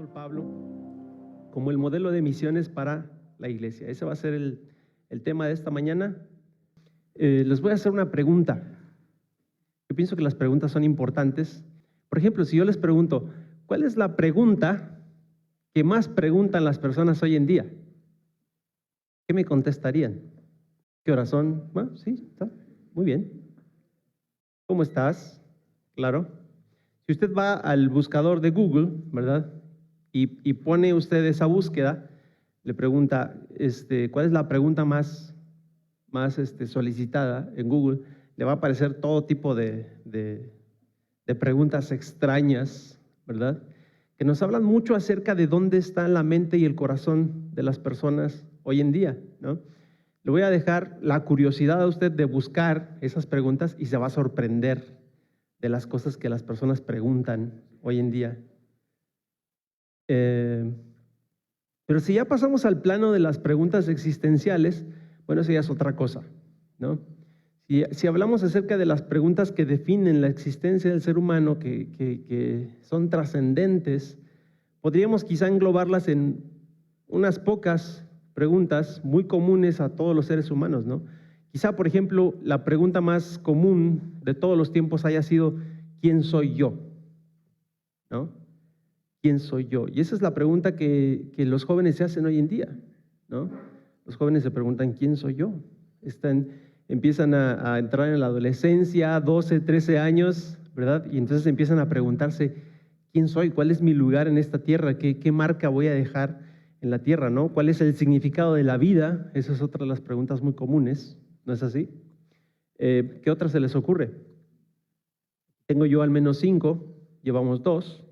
apóstol Pablo como el modelo de misiones para la iglesia. Ese va a ser el tema de esta mañana. Les voy a hacer una pregunta. Yo pienso que las preguntas son importantes. Por ejemplo, si yo les pregunto, ¿cuál es la pregunta que más preguntan las personas hoy en día? ¿Qué me contestarían? ¿Qué horas son? Bueno, sí, está muy bien. ¿Cómo estás? Claro. Si usted va al buscador de Google, ¿verdad? Y pone usted esa búsqueda, le pregunta, ¿cuál es la pregunta más solicitada en Google? Le va a aparecer todo tipo de preguntas extrañas, ¿verdad? Que nos hablan mucho acerca de dónde está la mente y el corazón de las personas hoy en día, ¿no? Le voy a dejar la curiosidad a usted de buscar esas preguntas y se va a sorprender de las cosas que las personas preguntan hoy en día. Pero si ya pasamos al plano de las preguntas existenciales, bueno, eso ya es otra cosa, ¿no? Si hablamos acerca de las preguntas que definen la existencia del ser humano, que son trascendentes, podríamos quizá englobarlas en unas pocas preguntas muy comunes a todos los seres humanos, ¿no? Quizá, por ejemplo, la pregunta más común de todos los tiempos haya sido, ¿quién soy yo? ¿No? ¿Quién soy yo? Y esa es la pregunta que los jóvenes se hacen hoy en día, ¿no? Los jóvenes se preguntan, ¿quién soy yo? Empiezan a entrar en la adolescencia, 12, 13 años, ¿verdad? Y entonces empiezan a preguntarse, ¿quién soy? ¿Cuál es mi lugar en esta tierra? ¿Qué marca voy a dejar en la tierra, ¿no? ¿Cuál es el significado de la vida? Esa es otra de las preguntas muy comunes, ¿no es así? ¿Qué otra se les ocurre? Tengo yo al menos 5, llevamos 2.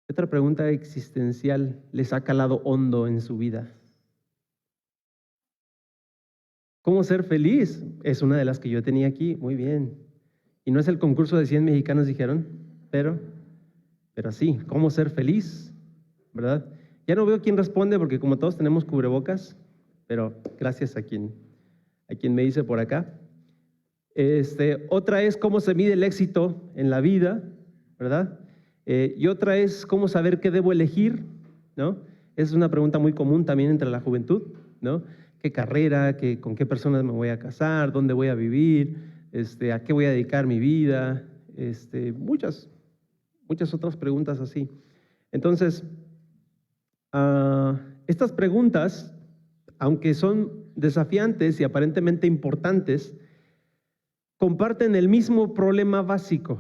¿Qué otra pregunta existencial les ha calado hondo en su vida? ¿Cómo ser feliz? Es una de las que yo tenía aquí, muy bien. Y no es el concurso de 100 mexicanos, dijeron, pero sí, ¿cómo ser feliz? ¿Verdad? Ya no veo quién responde porque como todos tenemos cubrebocas, pero gracias a quien me dice por acá. Otra es cómo se mide el éxito en la vida, ¿verdad? Y otra es cómo saber qué debo elegir, ¿no? Es una pregunta muy común también entre la juventud, ¿no? ¿Qué carrera, con qué personas me voy a casar, dónde voy a vivir, a qué voy a dedicar mi vida? Muchas otras preguntas así. Entonces, estas preguntas, aunque son desafiantes y aparentemente importantes, comparten el mismo problema básico.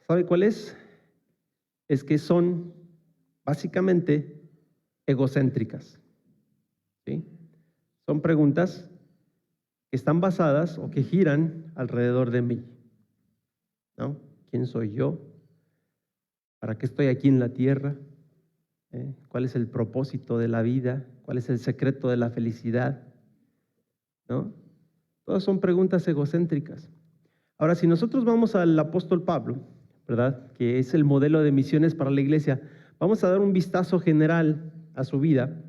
¿Sabe cuál es? Es que son básicamente egocéntricas, ¿sí? Son preguntas que están basadas o que giran alrededor de mí, ¿no? ¿Quién soy yo? ¿Para qué estoy aquí en la tierra? ¿Cuál es el propósito de la vida? ¿Cuál es el secreto de la felicidad? ¿No? Todas son preguntas egocéntricas. Ahora, si nosotros vamos al apóstol Pablo, ¿verdad?, que es el modelo de misiones para la iglesia, vamos a dar un vistazo general a su vida.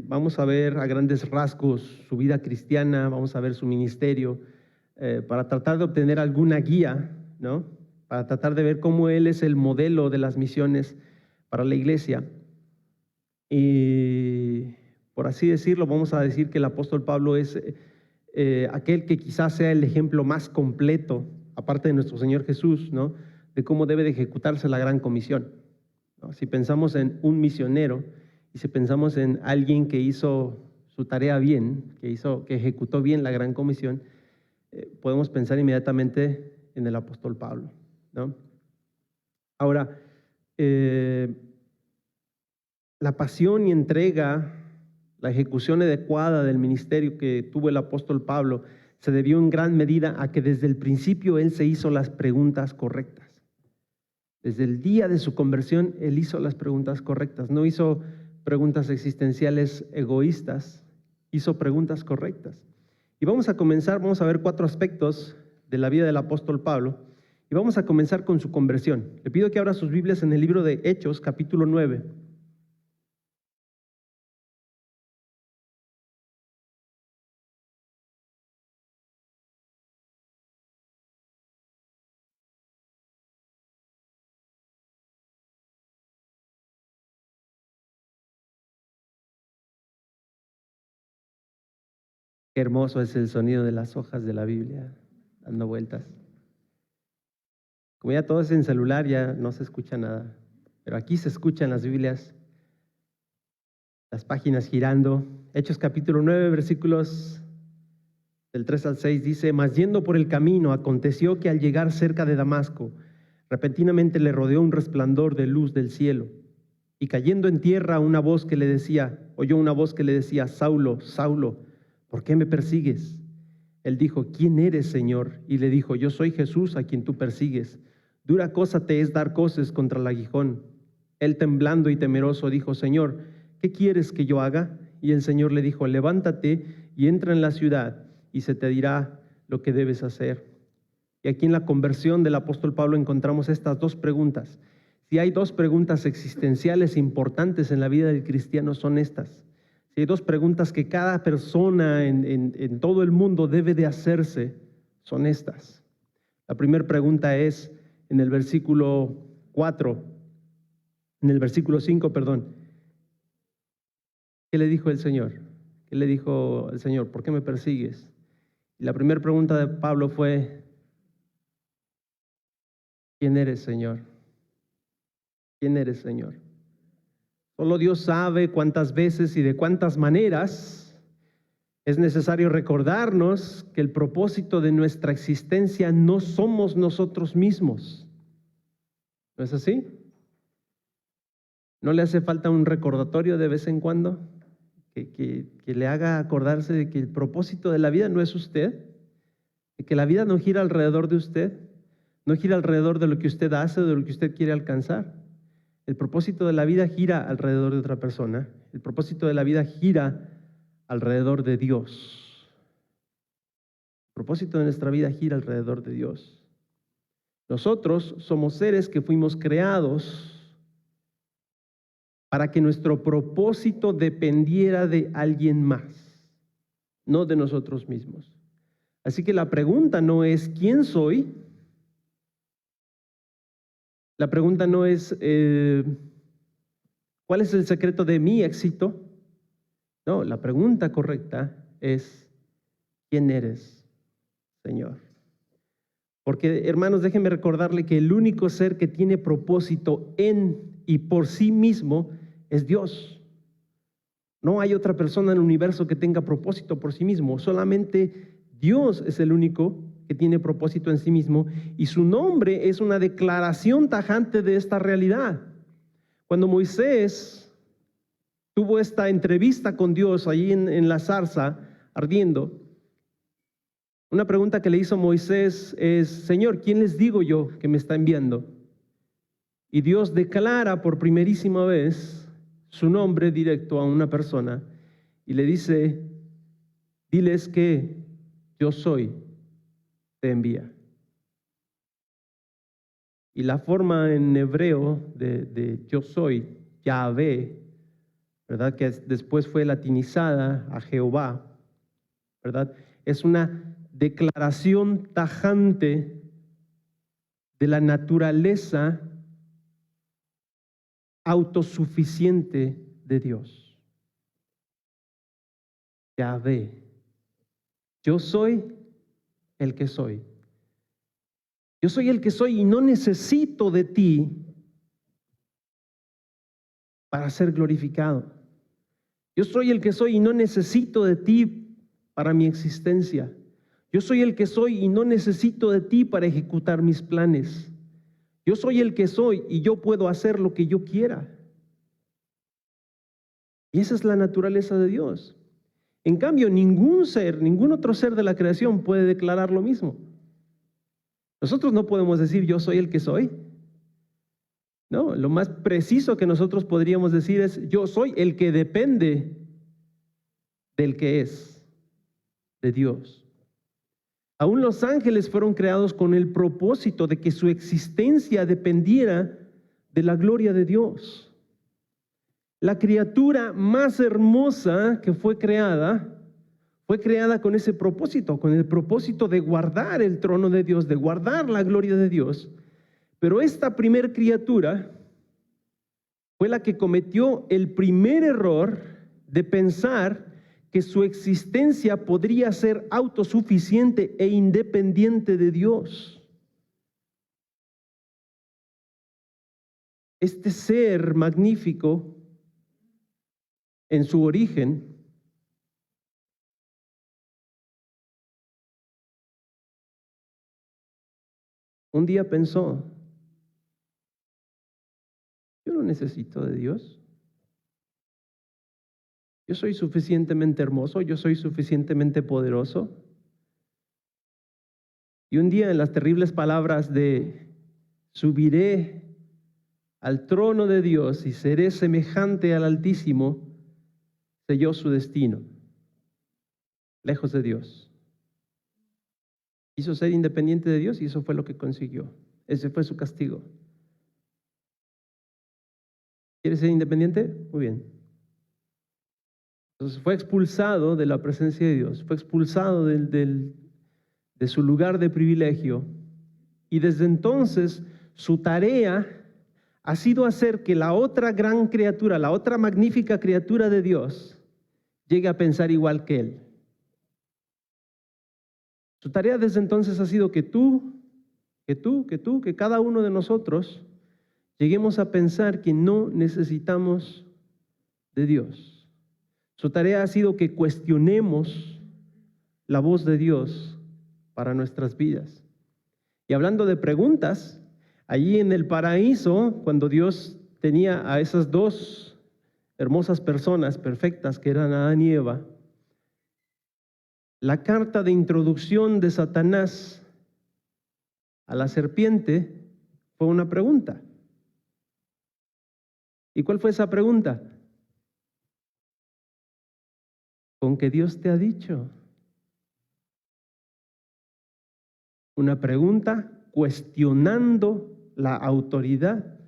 Vamos a ver a grandes rasgos su vida cristiana, vamos a ver su ministerio, para tratar de obtener alguna guía, ¿no?, para tratar de ver cómo él es el modelo de las misiones para la iglesia. Y por así decirlo, vamos a decir que el apóstol Pablo es aquel que quizás sea el ejemplo más completo, aparte de nuestro Señor Jesús, ¿no?, de cómo debe de ejecutarse la gran comisión, ¿no? Si pensamos en un misionero y si pensamos en alguien que hizo su tarea bien, que ejecutó bien la gran comisión, podemos pensar inmediatamente en el apóstol Pablo, ¿no? Ahora, la pasión y entrega, la ejecución adecuada del ministerio que tuvo el apóstol Pablo se debió en gran medida a que desde el principio él se hizo las preguntas correctas. Desde el día de su conversión, él hizo las preguntas correctas. No hizo preguntas existenciales egoístas, hizo preguntas correctas. Y vamos a ver 4 aspectos de la vida del apóstol Pablo. Y vamos a comenzar con su conversión. Le pido que abra sus Biblias en el libro de Hechos, capítulo 9. Qué hermoso es el sonido de las hojas de la Biblia dando vueltas. Como ya todo es en celular, ya no se escucha nada. Pero aquí se escuchan las Biblias, las páginas girando. Hechos capítulo 9, versículos del 3 al 6 dice: Mas yendo por el camino, aconteció que al llegar cerca de Damasco, repentinamente le rodeó un resplandor de luz del cielo. Y cayendo en tierra, oyó una voz que le decía: Saulo, Saulo, ¿por qué me persigues? Él dijo: ¿Quién eres, Señor? Y le dijo: Yo soy Jesús, a quien tú persigues. Dura cosa te es dar coces contra el aguijón. Él, temblando y temeroso, dijo: Señor, ¿qué quieres que yo haga? Y el Señor le dijo: Levántate y entra en la ciudad, y se te dirá lo que debes hacer. Y aquí en la conversión del apóstol Pablo encontramos estas dos preguntas. Si hay dos preguntas existenciales importantes en la vida del cristiano, son estas. Si hay dos preguntas que cada persona en todo el mundo debe de hacerse, son estas. La primera pregunta es en el versículo 5, perdón. ¿Qué le dijo el Señor? ¿Qué le dijo el Señor? ¿Por qué me persigues? Y la primera pregunta de Pablo fue: ¿quién eres, Señor? ¿Quién eres, Señor? Solo Dios sabe cuántas veces y de cuántas maneras es necesario recordarnos que el propósito de nuestra existencia no somos nosotros mismos. ¿No es así? ¿No le hace falta un recordatorio de vez en cuando que le haga acordarse de que el propósito de la vida no es usted? De que la vida no gira alrededor de usted, no gira alrededor de lo que usted hace o de lo que usted quiere alcanzar. El propósito de la vida gira alrededor de otra persona. El propósito de la vida gira alrededor de Dios. El propósito de nuestra vida gira alrededor de Dios. Nosotros somos seres que fuimos creados para que nuestro propósito dependiera de alguien más, no de nosotros mismos. Así que la pregunta no es ¿quién soy? La pregunta no es ¿cuál es el secreto de mi éxito? No, la pregunta correcta es ¿quién eres, Señor? Porque, hermanos, déjenme recordarle que el único ser que tiene propósito en y por sí mismo es Dios. No hay otra persona en el universo que tenga propósito por sí mismo. Solamente Dios es el único que tiene propósito en sí mismo, y su nombre es una declaración tajante de esta realidad. Cuando Moisés tuvo esta entrevista con Dios allí en la zarza ardiendo, una pregunta que le hizo Moisés es: Señor, ¿quién les digo yo que me está enviando? Y Dios declara por primerísima vez su nombre directo a una persona y le dice: diles que yo soy, te envía. Y la forma en hebreo de yo soy, Yahvé, ¿verdad? Que después fue latinizada a Jehová, ¿verdad? Es una declaración tajante de la naturaleza autosuficiente de Dios. Yahvé, yo soy el que soy. Yo soy el que soy y no necesito de ti para ser glorificado. Yo soy el que soy y no necesito de ti para mi existencia. Yo soy el que soy y no necesito de ti para ejecutar mis planes. Yo soy el que soy y yo puedo hacer lo que yo quiera. Y esa es la naturaleza de Dios. En cambio, ningún otro ser de la creación puede declarar lo mismo. Nosotros no podemos decir yo soy el que soy. No, lo más preciso que nosotros podríamos decir es yo soy el que depende del que es, de Dios. Aún los ángeles fueron creados con el propósito de que su existencia dependiera de la gloria de Dios. La criatura más hermosa que fue creada con ese propósito, con el propósito de guardar el trono de Dios, de guardar la gloria de Dios. Pero esta primer criatura fue la que cometió el primer error de pensar que su existencia podría ser autosuficiente e independiente de Dios. Este ser magnífico en su origen un día pensó: yo no necesito de Dios. Yo soy suficientemente hermoso, yo soy suficientemente poderoso. Y un día, en las terribles palabras de subiré al trono de Dios y seré semejante al Altísimo, selló su destino, lejos de Dios. Quiso ser independiente de Dios y eso fue lo que consiguió. Ese fue su castigo. ¿Quiere ser independiente? Muy bien. Entonces fue expulsado de la presencia de Dios, fue expulsado de su lugar de privilegio, y desde entonces su tarea ha sido hacer que la otra gran criatura, la otra magnífica criatura de Dios, llegue a pensar igual que él. Su tarea desde entonces ha sido que cada uno de nosotros lleguemos a pensar que no necesitamos de Dios. Su tarea ha sido que cuestionemos la voz de Dios para nuestras vidas. Y hablando de preguntas, allí en el paraíso, cuando Dios tenía a esas dos hermosas personas perfectas que eran Adán y Eva, la carta de introducción de Satanás a la serpiente fue una pregunta. ¿Y cuál fue esa pregunta? ¿Con qué Dios te ha dicho? Una pregunta cuestionando la autoridad,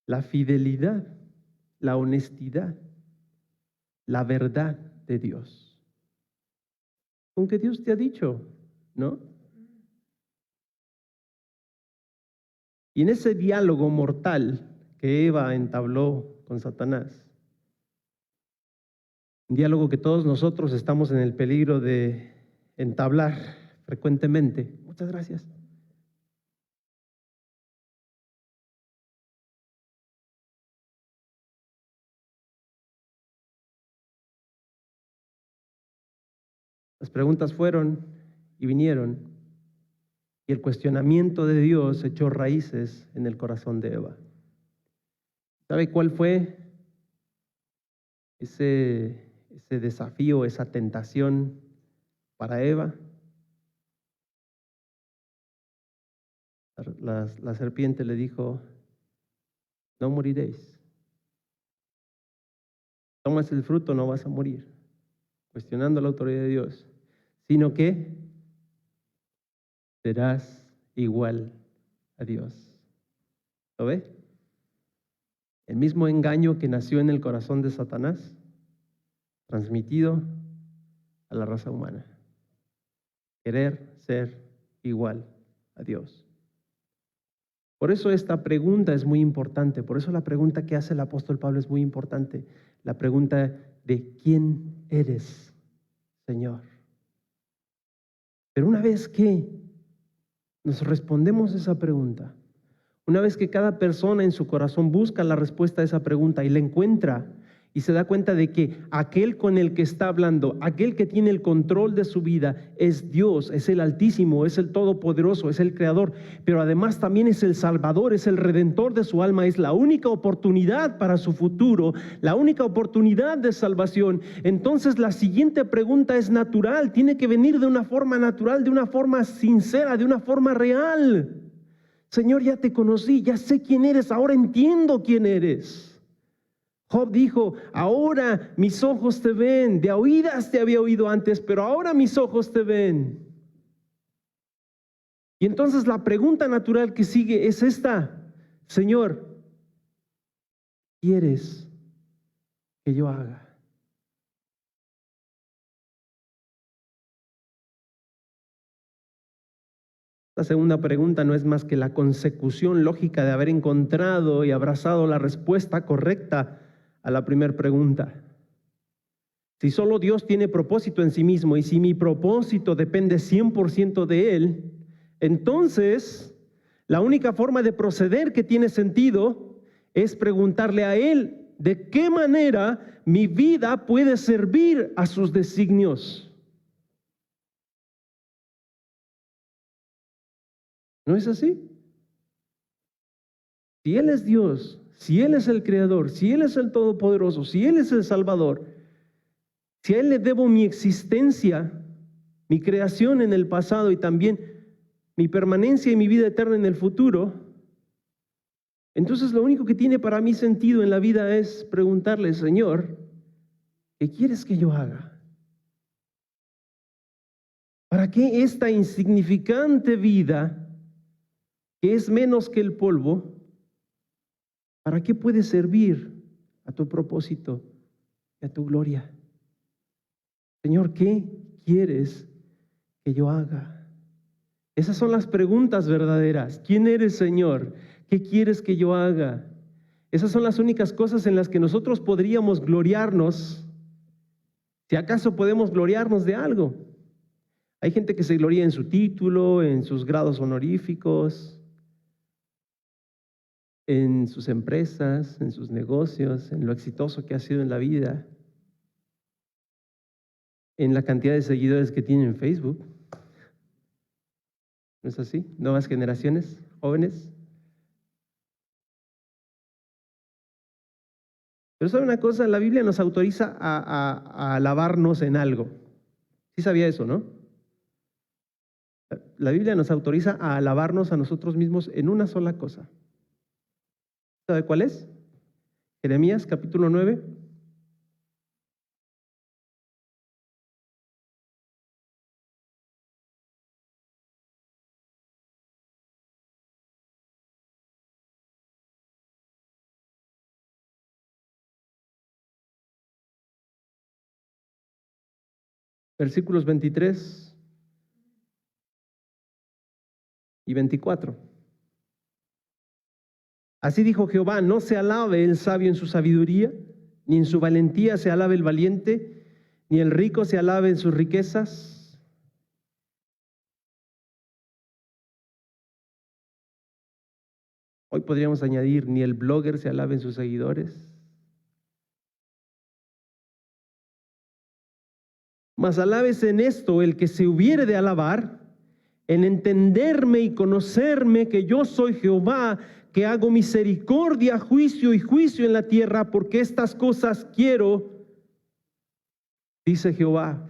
la fidelidad, la honestidad, la verdad de Dios. ¿Con qué Dios te ha dicho? ¿No? Y en ese diálogo mortal que Eva entabló con Satanás, un diálogo que todos nosotros estamos en el peligro de entablar frecuentemente. Muchas gracias. Las preguntas fueron y vinieron, y el cuestionamiento de Dios echó raíces en el corazón de Eva. ¿Sabe cuál fue ese desafío, esa tentación para Eva? La serpiente le dijo: no moriréis. Tomas el fruto, no vas a morir. Cuestionando la autoridad de Dios, sino que serás igual a Dios. ¿Lo ve? El mismo engaño que nació en el corazón de Satanás, transmitido a la raza humana. Querer ser igual a Dios. Por eso esta pregunta es muy importante, por eso la pregunta que hace el apóstol Pablo es muy importante, la pregunta de ¿quién eres, Señor? Pero una vez que nos respondemos esa pregunta, una vez que cada persona en su corazón busca la respuesta a esa pregunta y la encuentra y se da cuenta de que aquel con el que está hablando, aquel que tiene el control de su vida es Dios, es el Altísimo, es el Todopoderoso, es el Creador, pero además también es el Salvador, es el Redentor de su alma, es la única oportunidad para su futuro, la única oportunidad de salvación. Entonces la siguiente pregunta es natural, tiene que venir de una forma natural, de una forma sincera, de una forma real. Señor, ya te conocí, ya sé quién eres, ahora entiendo quién eres. Job dijo: ahora mis ojos te ven, de oídas te había oído antes, pero ahora mis ojos te ven. Y entonces la pregunta natural que sigue es esta: Señor, ¿qué quieres que yo haga? La segunda pregunta no es más que la consecución lógica de haber encontrado y abrazado la respuesta correcta a la primera pregunta. Si solo Dios tiene propósito en sí mismo y si mi propósito depende 100% de Él, entonces la única forma de proceder que tiene sentido es preguntarle a Él de qué manera mi vida puede servir a sus designios. ¿No es así? Si Él es Dios, si Él es el Creador, si Él es el Todopoderoso, si Él es el Salvador, si a Él le debo mi existencia, mi creación en el pasado y también mi permanencia y mi vida eterna en el futuro, entonces lo único que tiene para mí sentido en la vida es preguntarle, Señor, ¿qué quieres que yo haga? ¿Para qué esta insignificante vida, que es menos que el polvo, para qué puede servir a tu propósito y a tu gloria? Señor, ¿qué quieres que yo haga? Esas son las preguntas verdaderas. ¿Quién eres, Señor? ¿Qué quieres que yo haga? Esas son las únicas cosas en las que nosotros podríamos gloriarnos, si acaso podemos gloriarnos de algo. Hay gente que se gloria en su título, en sus grados honoríficos, en sus empresas, en sus negocios, en lo exitoso que ha sido en la vida, en la cantidad de seguidores que tiene en Facebook. ¿No es así? Nuevas generaciones, jóvenes. Pero ¿sabe una cosa? La Biblia nos autoriza a alabarnos en algo. ¿Sí sabía eso, no? La Biblia nos autoriza a alabarnos a nosotros mismos en una sola cosa. ¿Sabe cuál es? Jeremías capítulo 9. Versículos 23 y 24. Así dijo Jehová, no se alabe el sabio en su sabiduría, ni en su valentía se alabe el valiente, ni el rico se alabe en sus riquezas. Hoy podríamos añadir, ni el blogger se alabe en sus seguidores. Mas alabes en esto el que se hubiere de alabar, en entenderme y conocerme que yo soy Jehová, que hago misericordia, juicio y juicio en la tierra, porque estas cosas quiero, dice Jehová.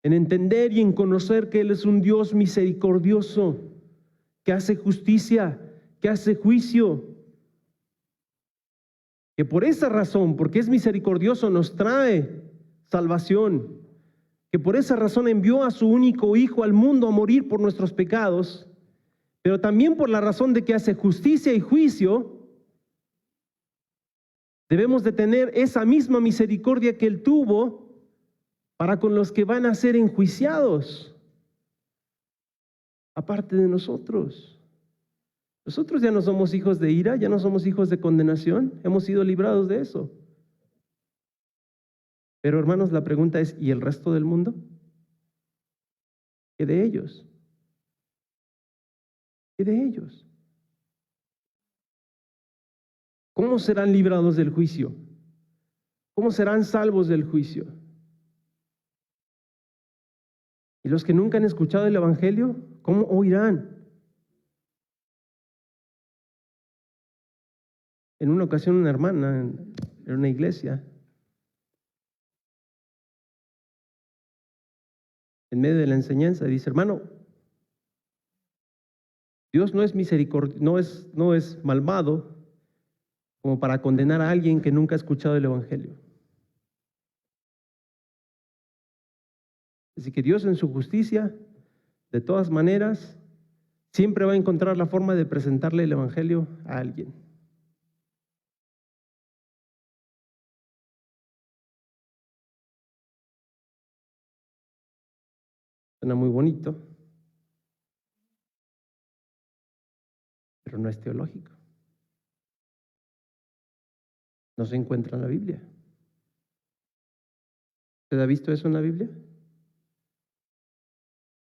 En entender y en conocer que Él es un Dios misericordioso, que hace justicia, que hace juicio, que por esa razón, porque es misericordioso, nos trae salvación, que por esa razón envió a su único Hijo al mundo a morir por nuestros pecados, pero también por la razón de que hace justicia y juicio, debemos de tener esa misma misericordia que Él tuvo para con los que van a ser enjuiciados, aparte de nosotros. Nosotros ya no somos hijos de ira, ya no somos hijos de condenación, hemos sido librados de eso. Pero hermanos, la pregunta es, ¿y el resto del mundo? ¿Qué de ellos? ¿Qué de ellos? ¿Cómo serán librados del juicio? ¿Cómo serán salvos del juicio? ¿Y los que nunca han escuchado el Evangelio? ¿Cómo oirán? En una ocasión una hermana en una iglesia, en medio de la enseñanza, dice, hermano, Dios no es misericordioso, no es malvado como para condenar a alguien que nunca ha escuchado el Evangelio. Así que Dios en su justicia, de todas maneras, siempre va a encontrar la forma de presentarle el Evangelio a alguien. Suena muy bonito, pero no es teológico. No se encuentra en la Biblia. ¿Usted ha visto eso en la Biblia?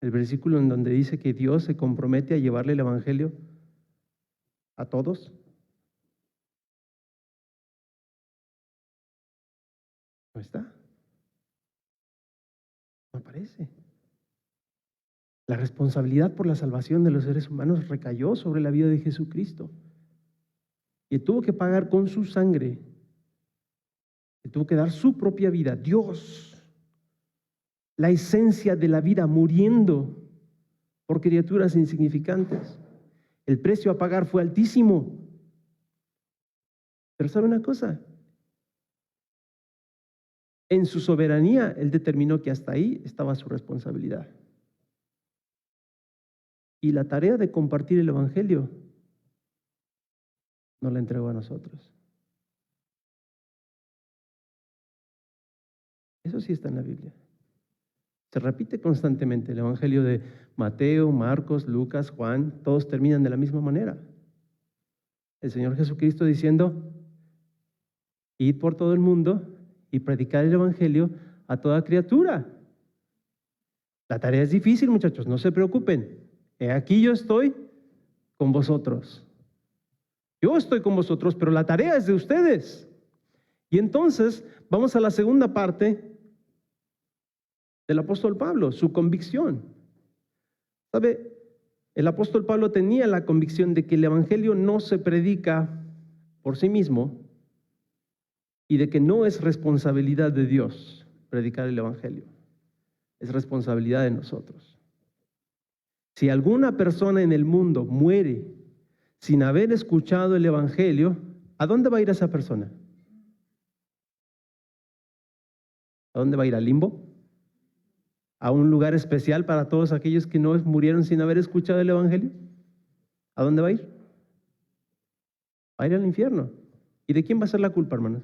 El versículo en donde dice que Dios se compromete a llevarle el evangelio a todos. No está. No aparece. La responsabilidad por la salvación de los seres humanos recayó sobre la vida de Jesucristo. Y tuvo que pagar con su sangre. Y tuvo que dar su propia vida. Dios, la esencia de la vida, muriendo por criaturas insignificantes. El precio a pagar fue altísimo. Pero ¿sabe una cosa? En su soberanía, Él determinó que hasta ahí estaba su responsabilidad. Y la tarea de compartir el evangelio nos la entregó a nosotros. Eso sí está en la Biblia. Se repite constantemente. El evangelio de Mateo, Marcos, Lucas, Juan, todos terminan de la misma manera. El Señor Jesucristo diciendo: id por todo el mundo y predicar el evangelio a toda criatura. La tarea es difícil, muchachos, no se preocupen. Aquí yo estoy con vosotros. Yo estoy con vosotros, pero la tarea es de ustedes. Y entonces vamos a la segunda parte del apóstol Pablo, su convicción. ¿Sabe? El apóstol Pablo tenía la convicción de que el evangelio no se predica por sí mismo y de que no es responsabilidad de Dios predicar el evangelio. Es responsabilidad de nosotros. Si alguna persona en el mundo muere sin haber escuchado el evangelio, ¿a dónde va a ir esa persona? ¿A dónde va a ir? ¿Al limbo? ¿A un lugar especial para todos aquellos que no murieron sin haber escuchado el evangelio? ¿A dónde va a ir? Va a ir al infierno. ¿Y de quién va a ser la culpa, hermanos?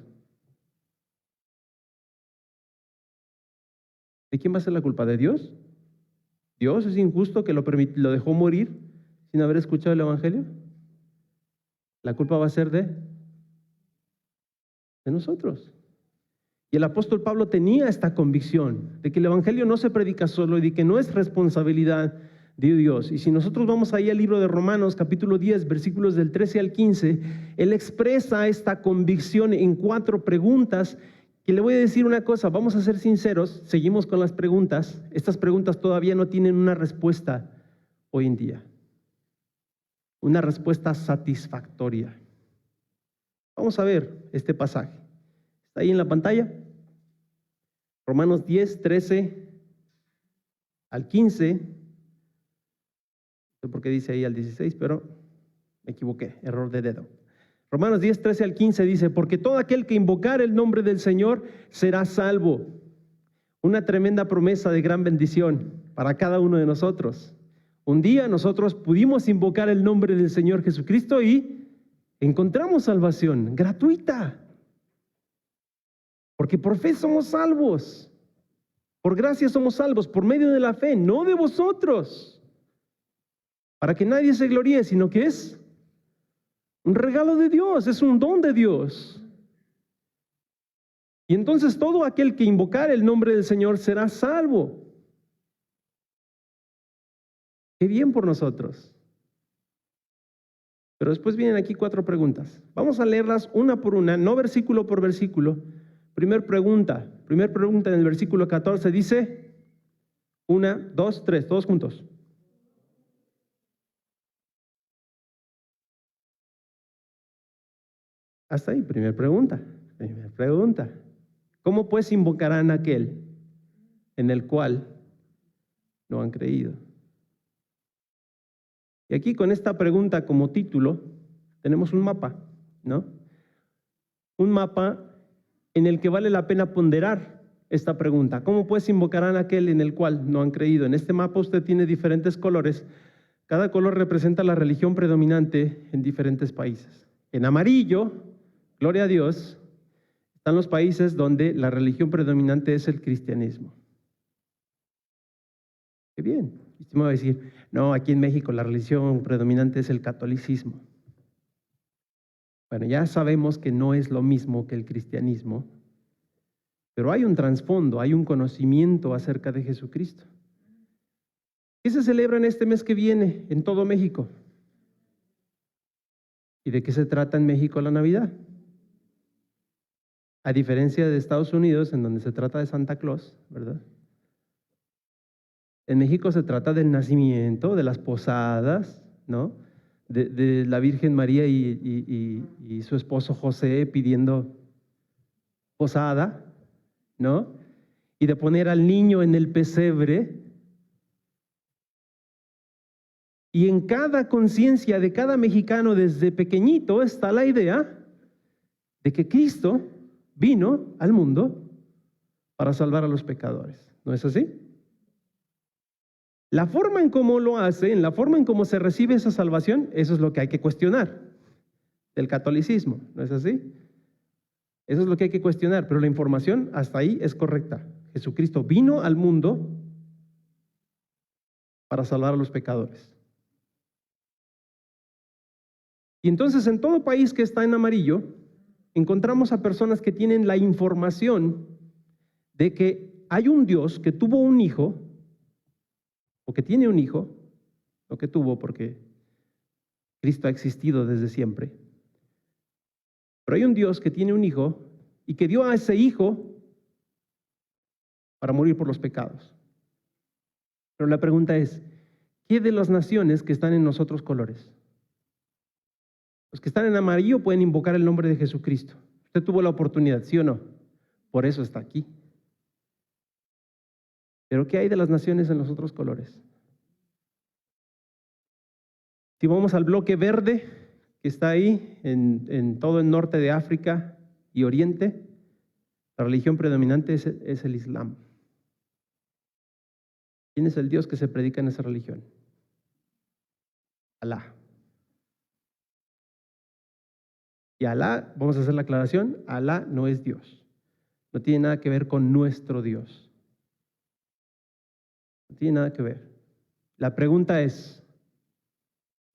¿De quién va a ser la culpa? ¿De Dios? ¿Dios es injusto que lo dejó morir sin haber escuchado el evangelio? La culpa va a ser de nosotros. Y el apóstol Pablo tenía esta convicción de que el evangelio no se predica solo y de que no es responsabilidad de Dios. Y si nosotros vamos ahí al libro de Romanos, capítulo 10, versículos del 13 al 15, él expresa esta convicción en 4 preguntas. Y le voy a decir una cosa, vamos a ser sinceros, seguimos con las preguntas. Estas preguntas todavía no tienen una respuesta hoy en día. Una respuesta satisfactoria. Vamos a ver este pasaje. ¿Está ahí en la pantalla? Romanos 10, 13 al 15. No sé por qué dice ahí al 16, pero me equivoqué, error de dedo. Romanos 10, 13 al 15 dice: porque todo aquel que invocar el nombre del Señor será salvo. Una tremenda promesa de gran bendición para cada uno de nosotros. Un día nosotros pudimos invocar el nombre del Señor Jesucristo y encontramos salvación gratuita. Porque por fe somos salvos. Por gracia somos salvos, por medio de la fe, no de vosotros. Para que nadie se gloríe, sino que es un regalo de Dios, es un don de Dios. Y entonces todo aquel que invocar el nombre del Señor será salvo. Qué bien por nosotros. Pero después vienen aquí 4 preguntas. Vamos a leerlas una por una, no versículo por versículo. Primera pregunta en el versículo 14 dice: 1, 2, 3, todos juntos. Hasta ahí, primera pregunta. ¿Cómo pues invocarán a aquel en el cual no han creído? Y aquí con esta pregunta como título tenemos un mapa, ¿no? Un mapa en el que vale la pena ponderar esta pregunta. ¿Cómo pues invocarán a aquel en el cual no han creído? En este mapa usted tiene diferentes colores. Cada color representa la religión predominante en diferentes países. En amarillo, gloria a Dios, están los países donde la religión predominante es el cristianismo. Qué bien. Y usted me va a decir: no, aquí en México la religión predominante es el catolicismo. Bueno, ya sabemos que no es lo mismo que el cristianismo, pero hay un trasfondo, hay un conocimiento acerca de Jesucristo. ¿Qué se celebra en este mes que viene en todo México? ¿Y de qué se trata en México la Navidad? A diferencia de Estados Unidos, en donde se trata de Santa Claus, ¿verdad? En México se trata del nacimiento, de las posadas, ¿no? De la Virgen María y su esposo José pidiendo posada, ¿no? Y de poner al niño en el pesebre. Y en cada conciencia de cada mexicano desde pequeñito está la idea de que Cristo vino al mundo para salvar a los pecadores. ¿No es así? La forma en cómo lo hace, en la forma en cómo se recibe esa salvación, eso es lo que hay que cuestionar del catolicismo. ¿No es así? Eso es lo que hay que cuestionar, pero la información hasta ahí es correcta. Jesucristo vino al mundo para salvar a los pecadores. Y entonces en todo país que está en amarillo, encontramos a personas que tienen la información de que hay un Dios que tuvo un hijo, o que tiene un hijo, no que tuvo porque Cristo ha existido desde siempre, pero hay un Dios que tiene un hijo y que dio a ese hijo para morir por los pecados. Pero la pregunta es, ¿qué de las naciones que están en los otros colores? Los que están en amarillo pueden invocar el nombre de Jesucristo. Usted tuvo la oportunidad, ¿sí o no? Por eso está aquí. Pero ¿qué hay de las naciones en los otros colores? Si vamos al bloque verde, que está ahí en todo el norte de África y Oriente, la religión predominante es el Islam. ¿Quién es el Dios que se predica en esa religión? Alá. Y Alá, vamos a hacer la aclaración, Alá no es Dios. No tiene nada que ver con nuestro Dios. No tiene nada que ver. La pregunta es,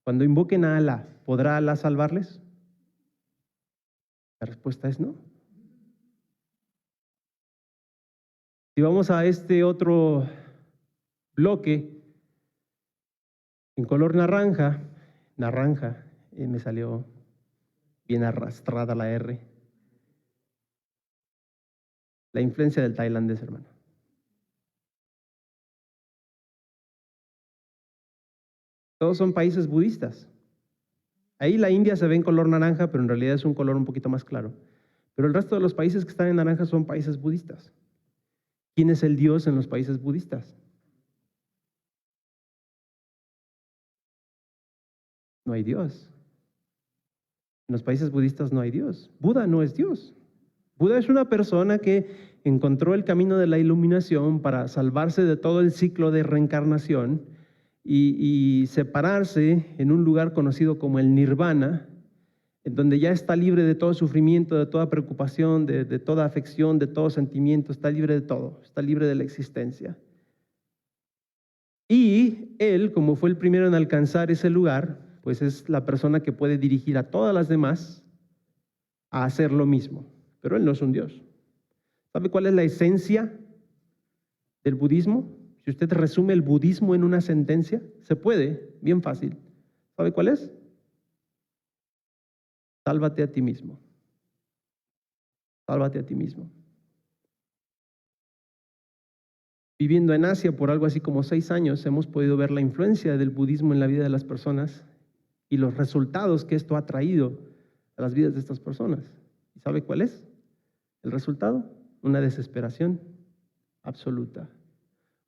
cuando invoquen a Alá, ¿podrá Alá salvarles? La respuesta es no. Si vamos a este otro bloque, en color naranja, me salió bien arrastrada la R. La influencia del tailandés, hermano. Todos son países budistas. Ahí la India se ve en color naranja, pero en realidad es un color un poquito más claro. Pero el resto de los países que están en naranja son países budistas. ¿Quién es el Dios en los países budistas? No hay Dios. En los países budistas no hay Dios. Buda no es Dios. Buda es una persona que encontró el camino de la iluminación para salvarse de todo el ciclo de reencarnación y separarse en un lugar conocido como el Nirvana, en donde ya está libre de todo sufrimiento, de toda preocupación, de toda afección, de todo sentimiento, está libre de todo, está libre de la existencia. Y él, como fue el primero en alcanzar ese lugar, pues es la persona que puede dirigir a todas las demás a hacer lo mismo. Pero él no es un Dios. ¿Sabe cuál es la esencia del budismo? Si usted resume el budismo en una sentencia, se puede, bien fácil. ¿Sabe cuál es? Sálvate a ti mismo. Sálvate a ti mismo. Viviendo en Asia por algo así como 6 años, hemos podido ver la influencia del budismo en la vida de las personas y los resultados que esto ha traído a las vidas de estas personas. ¿Y sabe cuál es el resultado? Una desesperación absoluta,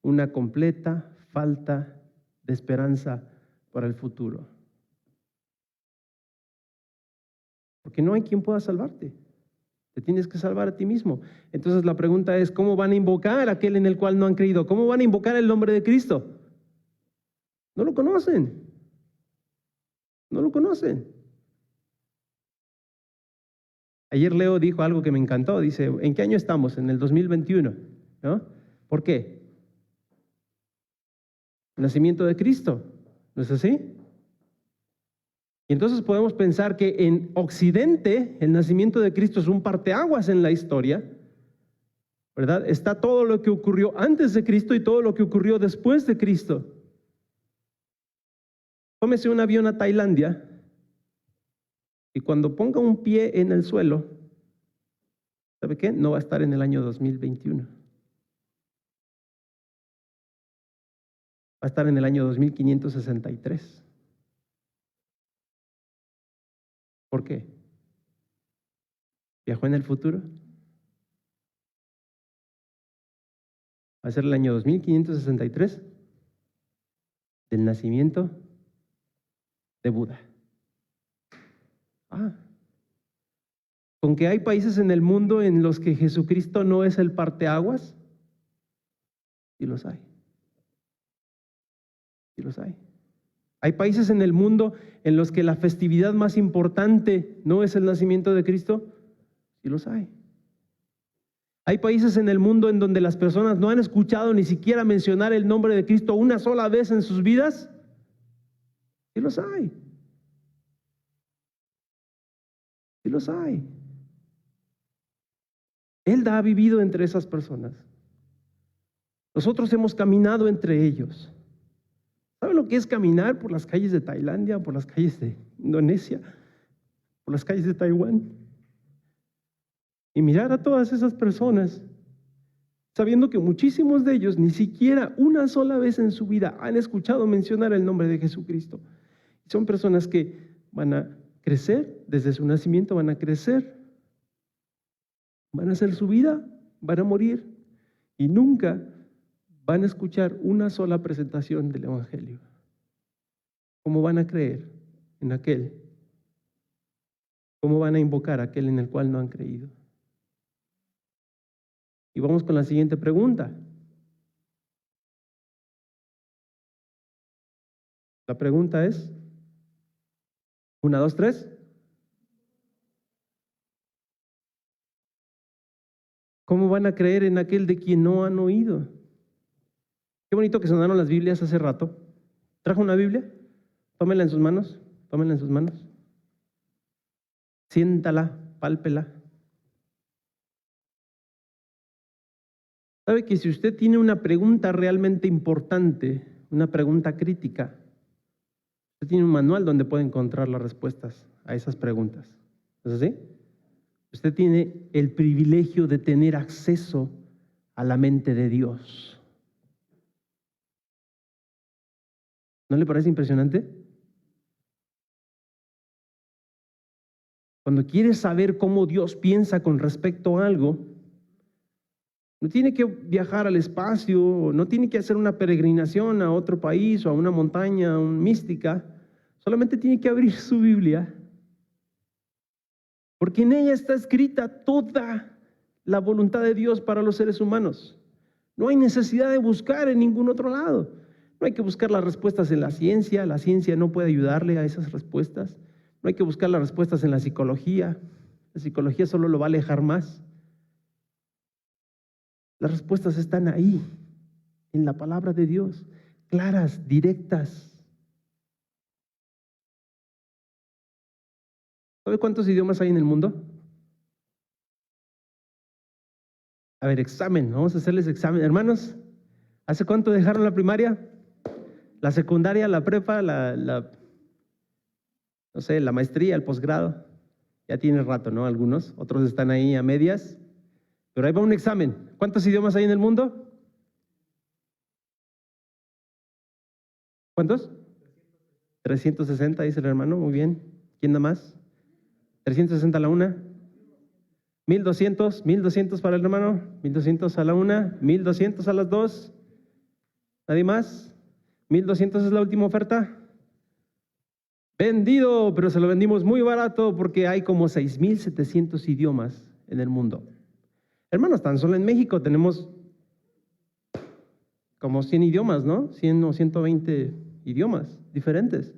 una completa falta de esperanza para el futuro. Porque no hay quien pueda salvarte. Te tienes que salvar a ti mismo. Entonces la pregunta es, ¿cómo van a invocar a aquel en el cual no han creído? ¿Cómo van a invocar el nombre de Cristo? No lo conocen. No lo conocen. Ayer Leo dijo algo que me encantó. Dice, ¿en qué año estamos? En el 2021. ¿No? ¿Por qué? El nacimiento de Cristo. ¿No es así? Y entonces podemos pensar que en Occidente el nacimiento de Cristo es un parteaguas en la historia, ¿verdad? Está todo lo que ocurrió antes de Cristo y todo lo que ocurrió después de Cristo. Tómese un avión a Tailandia y cuando ponga un pie en el suelo, ¿sabe qué? No va a estar en el año 2021. Va a estar en el año 2563. ¿Por qué? ¿Viajó en el futuro? Va a ser el año 2563 del nacimiento de Buda. ¿Con que hay países en el mundo en los que Jesucristo no es el parteaguas? Sí los hay. Sí los hay. Hay países en el mundo en los que la festividad más importante no es el nacimiento de Cristo. Sí los hay. Hay países en el mundo en donde las personas no han escuchado ni siquiera mencionar el nombre de Cristo una sola vez en sus vidas. Sí los hay. Sí los hay. Él ha vivido entre esas personas. Nosotros hemos caminado entre ellos. ¿Saben lo que es caminar por las calles de Tailandia, por las calles de Indonesia, por las calles de Taiwán? Y mirar a todas esas personas, sabiendo que muchísimos de ellos ni siquiera una sola vez en su vida han escuchado mencionar el nombre de Jesucristo. Son personas que van a crecer, desde su nacimiento van a crecer, van a hacer su vida, van a morir y nunca van a escuchar una sola presentación del Evangelio. ¿Cómo van a creer en aquel? ¿Cómo van a invocar a aquel en el cual no han creído? Y vamos con la siguiente pregunta. La pregunta es, 1, 2, 3. ¿Cómo van a creer en aquel de quien no han oído? Qué bonito que sonaron las Biblias hace rato. ¿Trajo una Biblia? Tómela en sus manos, tómela en sus manos. Siéntala, pálpela. ¿Sabe que si usted tiene una pregunta realmente importante, una pregunta crítica, usted tiene un manual donde puede encontrar las respuestas a esas preguntas? ¿Es así? Usted tiene el privilegio de tener acceso a la mente de Dios. ¿No le parece impresionante? Cuando quieres saber cómo Dios piensa con respecto a algo, no tiene que viajar al espacio, no tiene que hacer una peregrinación a otro país o a una montaña mística, solamente tiene que abrir su Biblia, porque en ella está escrita toda la voluntad de Dios para los seres humanos. No hay necesidad de buscar en ningún otro lado. No hay que buscar las respuestas en la ciencia no puede ayudarle a esas respuestas. No hay que buscar las respuestas en la psicología solo lo va a alejar más. Las respuestas están ahí, en la palabra de Dios, claras, directas. ¿Sabe cuántos idiomas hay en el mundo? A ver, examen, vamos a hacerles examen. Hermanos, ¿hace cuánto dejaron la primaria? La secundaria, la prepa, no sé, la maestría, el posgrado. Ya tiene rato, ¿no? Algunos, otros están ahí a medias. Pero ahí va un examen. ¿Cuántos idiomas hay en el mundo? ¿Cuántos? 360, dice el hermano. Muy bien. ¿Quién da más? 360 a la una. 1200 para el hermano. 1200 a la una. 1200 a las dos. ¿Nadie más? 1200 es la última oferta. Vendido, pero se lo vendimos muy barato porque hay como 6700 idiomas en el mundo. Hermanos, tan solo en México tenemos como 100 idiomas, ¿no? 100 o 120 idiomas diferentes.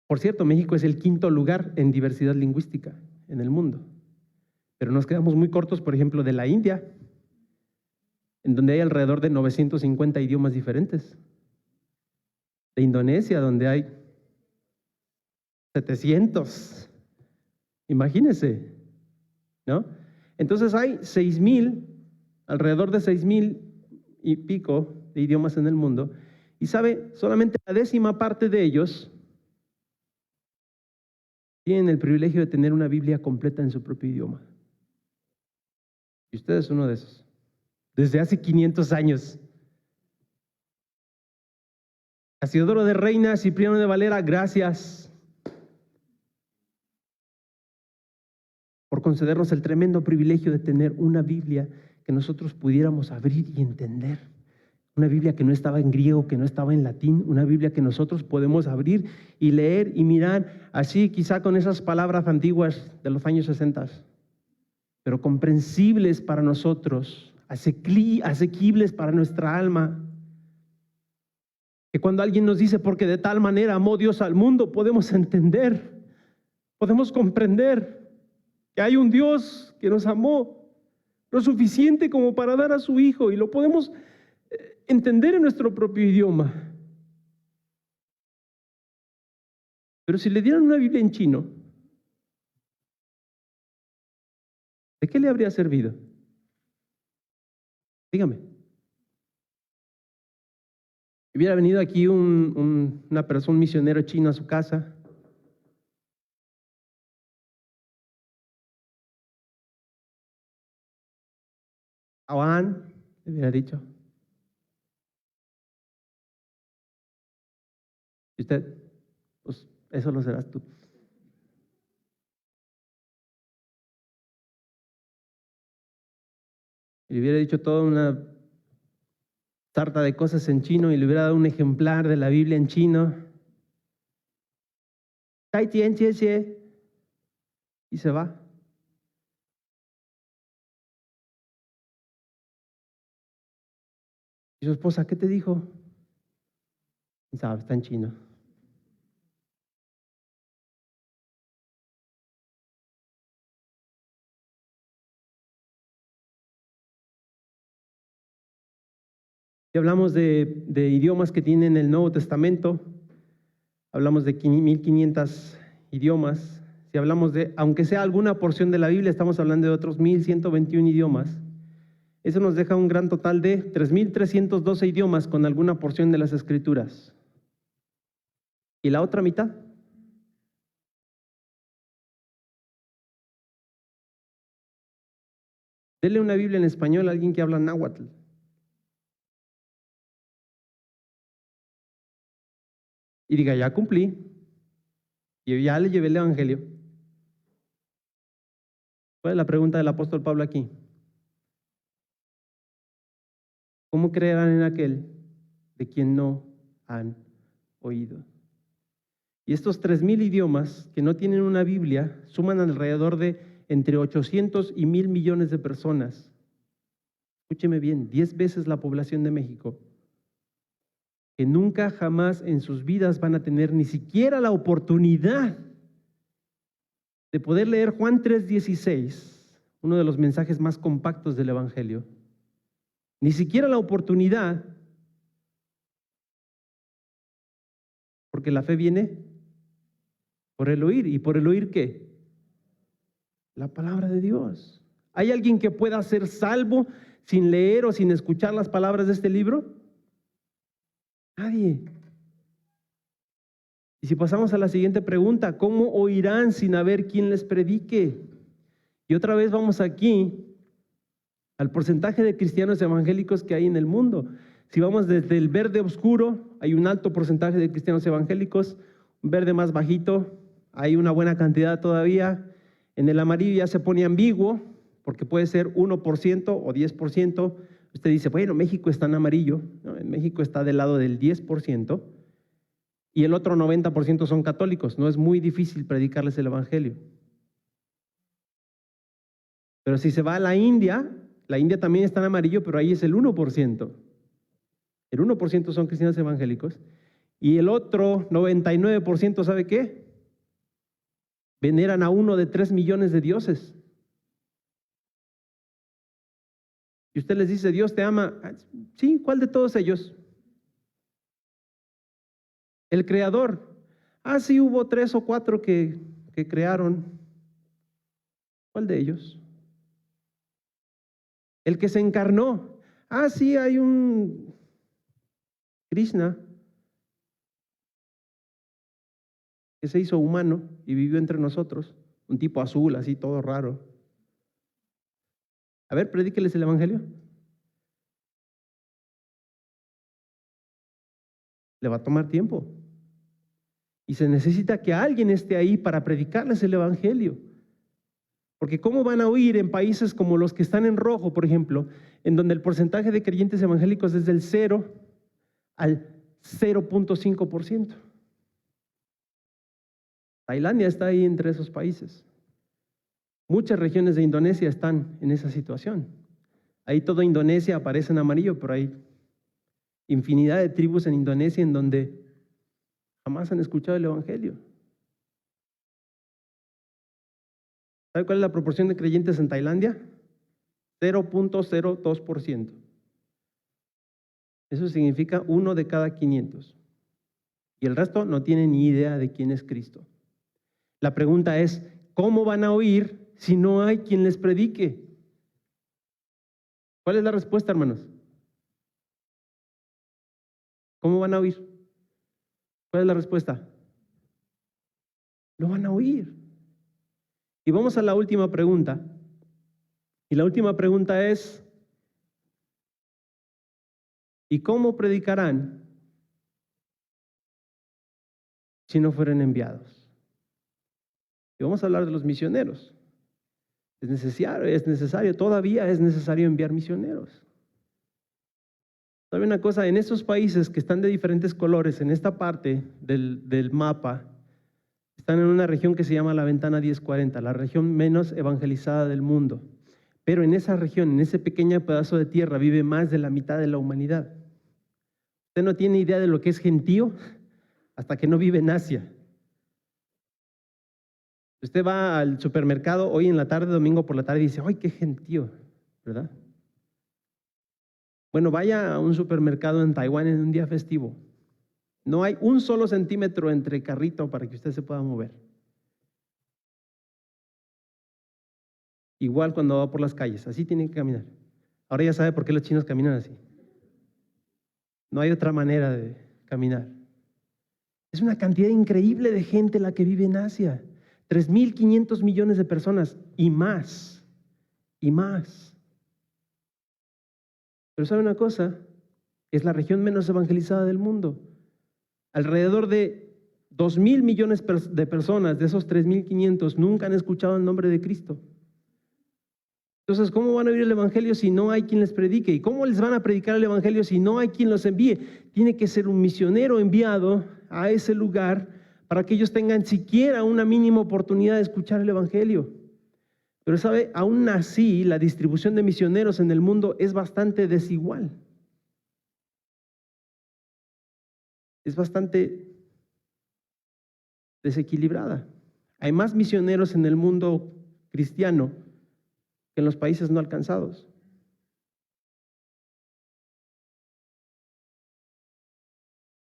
Por cierto, México es el 5º lugar en diversidad lingüística en el mundo. Pero nos quedamos muy cortos, por ejemplo, de la India, en donde hay alrededor de 950 idiomas diferentes. De Indonesia, donde hay 700. Imagínense, ¿no? Entonces hay 6,000, alrededor de 6,000 y pico de idiomas en el mundo, y sabe, solamente la 10ª parte de ellos tienen el privilegio de tener una Biblia completa en su propio idioma. Y usted es uno de esos. Desde hace 500 años. Casiodoro de Reina, Cipriano de Valera, gracias por concedernos el tremendo privilegio de tener una Biblia que nosotros pudiéramos abrir y entender. Una Biblia que no estaba en griego, que no estaba en latín, una Biblia que nosotros podemos abrir y leer y mirar así, quizá con esas palabras antiguas de los años 60, pero comprensibles para nosotros, asequibles para nuestra alma. Que cuando alguien nos dice, porque de tal manera amó Dios al mundo, podemos entender, podemos comprender que hay un Dios que nos amó lo suficiente como para dar a su Hijo, y lo podemos entender en nuestro propio idioma. Pero si le dieran una Biblia en chino, ¿de qué le habría servido? Dígame. Hubiera venido aquí una persona, un misionero chino a su casa. Awan, le hubiera dicho. Y usted, pues eso lo serás tú. Y le hubiera dicho toda una sarta de cosas en chino y le hubiera dado un ejemplar de la Biblia en chino. Y se va. Y su esposa, ¿qué te dijo? Y sabe, está en chino. Si hablamos de idiomas que tienen el Nuevo Testamento, hablamos de 1,500 idiomas. Si hablamos de, aunque sea alguna porción de la Biblia, estamos hablando de otros 1,121 idiomas. Eso nos deja un gran total de 3,312 idiomas con alguna porción de las Escrituras. ¿Y la otra mitad? Dele una Biblia en español a alguien que habla náhuatl. Y diga, ya cumplí. Y ya le llevé el Evangelio. ¿Cuál es la pregunta del apóstol Pablo aquí? ¿Cómo creerán en aquel de quien no han oído? Y estos 3,000 idiomas que no tienen una Biblia suman alrededor de entre 800 y 1,000 millones de personas. Escúcheme bien, 10 veces la población de México, que nunca jamás en sus vidas van a tener ni siquiera la oportunidad de poder leer Juan 3:16, uno de los mensajes más compactos del Evangelio. Ni siquiera la oportunidad, porque la fe viene por el oír. ¿Y por el oír qué? La palabra de Dios. ¿Hay alguien que pueda ser salvo sin leer o sin escuchar las palabras de este libro? Nadie. Y si pasamos a la siguiente pregunta, ¿cómo oirán sin haber quien les predique? Y otra vez vamos aquí al porcentaje de cristianos evangélicos que hay en el mundo. Si vamos desde el verde oscuro, hay un alto porcentaje de cristianos evangélicos, un verde más bajito, hay una buena cantidad todavía. En el amarillo ya se pone ambiguo, porque puede ser 1% o 10%. Usted dice, bueno, México está en amarillo, ¿no? En México está del lado del 10%, y el otro 90% son católicos. No es muy difícil predicarles el evangelio. Pero si se va a la India también está en amarillo, pero ahí es el 1%. El 1% son cristianos evangélicos. Y el otro 99%, ¿sabe qué? Veneran a uno de 3 millones de dioses. Y usted les dice, Dios te ama. Sí, ¿cuál de todos ellos? El creador. Ah, sí, hubo 3 o 4 que crearon. ¿Cuál de ellos? El que se encarnó. Ah, sí, hay un Krishna que se hizo humano y vivió entre nosotros. Un tipo azul, así todo raro. A ver, predíqueles el evangelio. Le va a tomar tiempo. Y se necesita que alguien esté ahí para predicarles el evangelio. Porque ¿cómo van a oír en países como los que están en rojo, por ejemplo, en donde el porcentaje de creyentes evangélicos es del 0 al 0.5%? Tailandia está ahí entre esos países. Muchas regiones de Indonesia están en esa situación. Ahí toda Indonesia aparece en amarillo, pero hay infinidad de tribus en Indonesia en donde jamás han escuchado el evangelio. ¿Sabe cuál es la proporción de creyentes en Tailandia? 0.02%. Eso significa 1 de cada 500. Y el resto no tiene ni idea de quién es Cristo. La pregunta es, ¿cómo van a oír si no hay quien les predique? ¿Cuál es la respuesta, hermanos? ¿Cómo van a oír? ¿Cuál es la respuesta? No van a oír. Y vamos a la última pregunta. Y la última pregunta es, ¿y cómo predicarán si no fueren enviados? Y vamos a hablar de los misioneros. Es necesario, todavía es necesario enviar misioneros. ¿Sabe una cosa? En estos países que están de diferentes colores, en esta parte del mapa, están en una región que se llama la Ventana 1040, la región menos evangelizada del mundo. Pero en esa región, en ese pequeño pedazo de tierra, vive más de la mitad de la humanidad. Usted no tiene idea de lo que es gentío hasta que no vive en Asia. Usted va al supermercado hoy en la tarde, domingo por la tarde, y dice, ¡ay, qué gentío! ¿Verdad? Bueno, vaya a un supermercado en Taiwán en un día festivo. No hay un solo centímetro entre carrito para que usted se pueda mover. Igual cuando va por las calles, así tiene que caminar. Ahora ya sabe por qué los chinos caminan así. No hay otra manera de caminar. Es una cantidad increíble de gente la que vive en Asia. 3.500 millones de personas y más, y más. Pero ¿sabe una cosa? Es la región menos evangelizada del mundo. Alrededor de 2.000 millones de personas, de esos 3.500, nunca han escuchado el nombre de Cristo. Entonces, ¿cómo van a oír el evangelio si no hay quien les predique? ¿Y cómo les van a predicar el evangelio si no hay quien los envíe? Tiene que ser un misionero enviado a ese lugar para que ellos tengan siquiera una mínima oportunidad de escuchar el evangelio. Pero sabe, aún así, la distribución de misioneros en el mundo es bastante desigual. Es bastante desequilibrada. Hay más misioneros en el mundo cristiano que en los países no alcanzados.